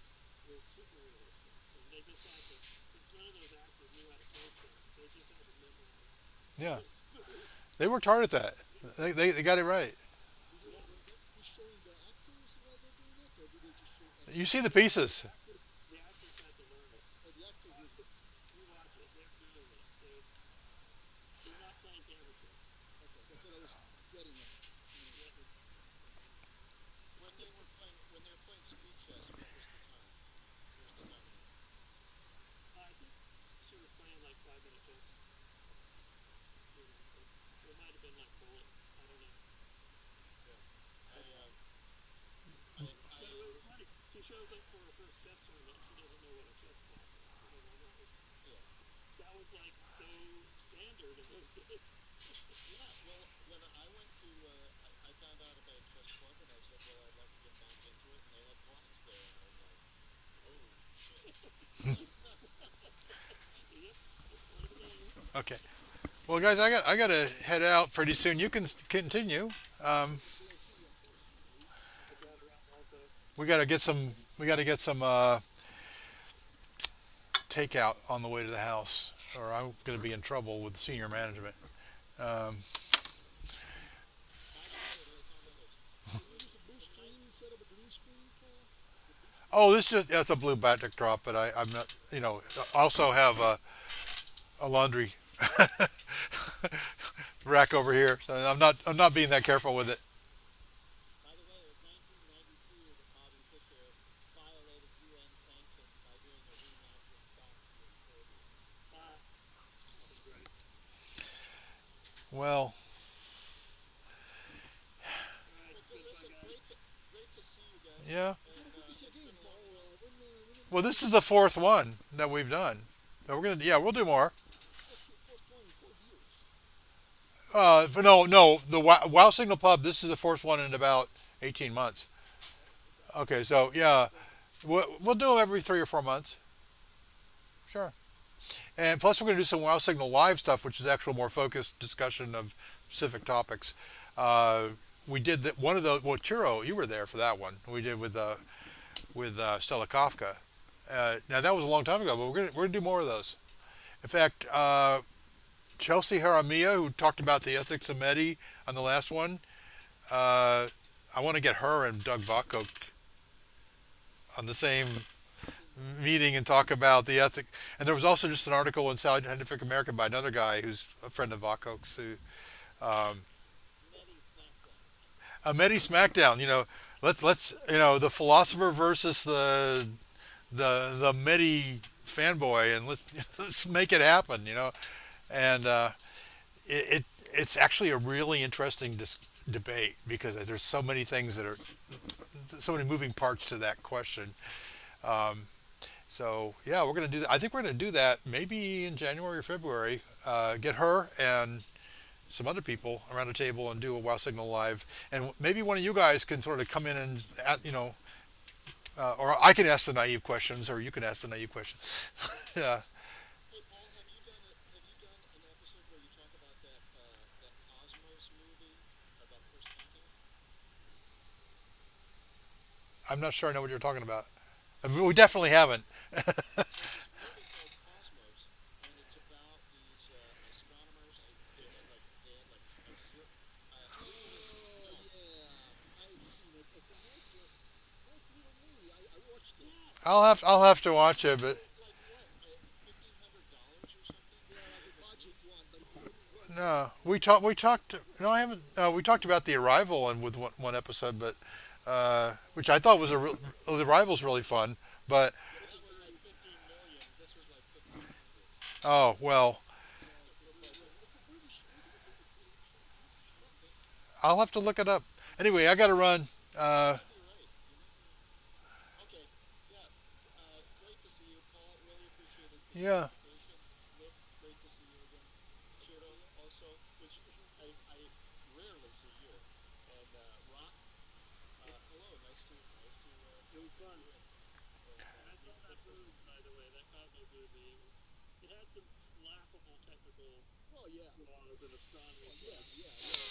was super realistic, and they just had to. Since none of those actors knew how to play chess, they just had to memorize Yeah, those moves. they worked hard at that. They got it right. Yeah, Who's showing the actors while they're doing it, or do they just show You see everything? the pieces. the actors had to learn it. Or the actors You would. you watch it, they're doing it. been like bowling. I don't know. Yeah. I But it was funny. She shows up for her first chess tournament. She doesn't know what a chess clock is. I mean, yeah. that was like so standard in those days. Yeah, well, when I went to, I found out about chess club and I said, well, I'd like to get back into it, and they had clocks there, and I was like, oh shit. Yep, it's part of the game. Okay. Well, guys, I got to head out pretty soon. You can continue. Um, I got around also. we got to get some. We got to get some takeout on the way to the house, or I'm going to be in trouble with senior management. Um, Firefighters, paramedics. Can you use a blue screen instead of a green screen, Paul? The blue screen? oh, this just that's a blue backdrop, but I'm not. I also have a laundry rack over here, so I'm not being that careful with it. By the way, it was 1992 that Bobby Fischer violated UN sanctions by doing a rematch with Spassky in Serbia. Ah, that was great. Well, All right, Well, good, goodbye, listen, guys. great to see you guys, yeah. and What is your it's game, been a long Paul? time. Well, this is the fourth one that we've done. So we'll do more. Fourth one in 4 years. No, the Wow Signal Pub. This is the fourth one in about 18 months. Okay. Okay, so yeah, we'll do them every 3 or 4 months. Sure. And plus, we're going to do some Wow Signal Live stuff, which is actual more focused discussion of specific topics. Uh, we did one of those. Well, Chiro, you were there for that one. We did with Stella Kafka. Now that was a long time ago, but we're gonna do more of those. In fact, Chelsea Haramia, who talked about the ethics of Medi on the last one, I want to get her and Doug Vakok on the same meeting and talk about the ethic. And there was also just an article in Scientific American by another guy who's a friend of Vakok's, who um, Medi Smackdown. a Medi Smackdown. Let's the philosopher versus the Medi fanboy, and let's make it happen. And it's actually a really interesting debate because there's so many things that are so many moving parts to that question. Um, so yeah, we're gonna do that. I think we're gonna do that maybe in January or February. Get her and some other people around the table and do a Wow Signal Live, and maybe one of you guys can sort of come in and or I can ask the naive questions, or you can ask the naive questions. Yeah. Hey, Paul, have you done an episode where you talk about that Cosmos movie about first thinking? I'm not sure I know what you're talking about. We definitely haven't. There's this movie called Cosmos, and it's about these astronomers. They had like Oh film. yeah, I've seen it. It's a nice little movie. I watched it. Yeah, I'll have to watch it, but like what? $1,500 or something? Yeah, like a It was budget one, but it's so well done. no, we talked. No, I haven't. We talked about the arrival and with one episode, but which I thought was the arrival's really fun. But yeah, but that was like 15 million. This was like 1,500. oh well, Yeah, it's a But it's a British. Was it a British? I don't think so. I'll have to look it up. Anyway, I got to run. You Uh, might be right. You might be right. Okay. Yeah. Great to see you, Paul. Really appreciated the yeah. invitation. Nick, great to see you again. Ciro, also, which I rarely see here. And Rock, hello. Nice to It was fun. bring you in. And And I saw that good movie, hosting. by the way, that Cosmos movie. It had some laughable technical Oh yeah. flaws in astronomy, Oh yeah. Yeah. Yeah.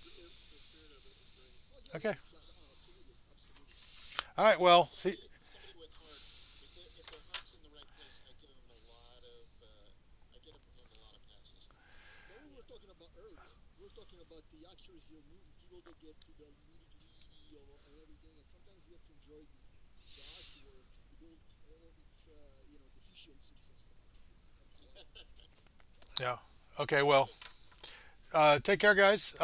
but the spirit of it was great. Oh yeah. Okay. Yeah. Oh, absolutely. Absolutely. All right. Well, see. Somebody with heart. If their heart's in the right place, I give them a lot of. I give them a lot of passes. What we were talking about earlier, we were talking about the accuracy of movie. People don't get to the nitty gritty or everything, and sometimes you have to enjoy the artwork with all of its deficiencies and stuff. That's how I. Yeah. Okay. Well, take care, guys.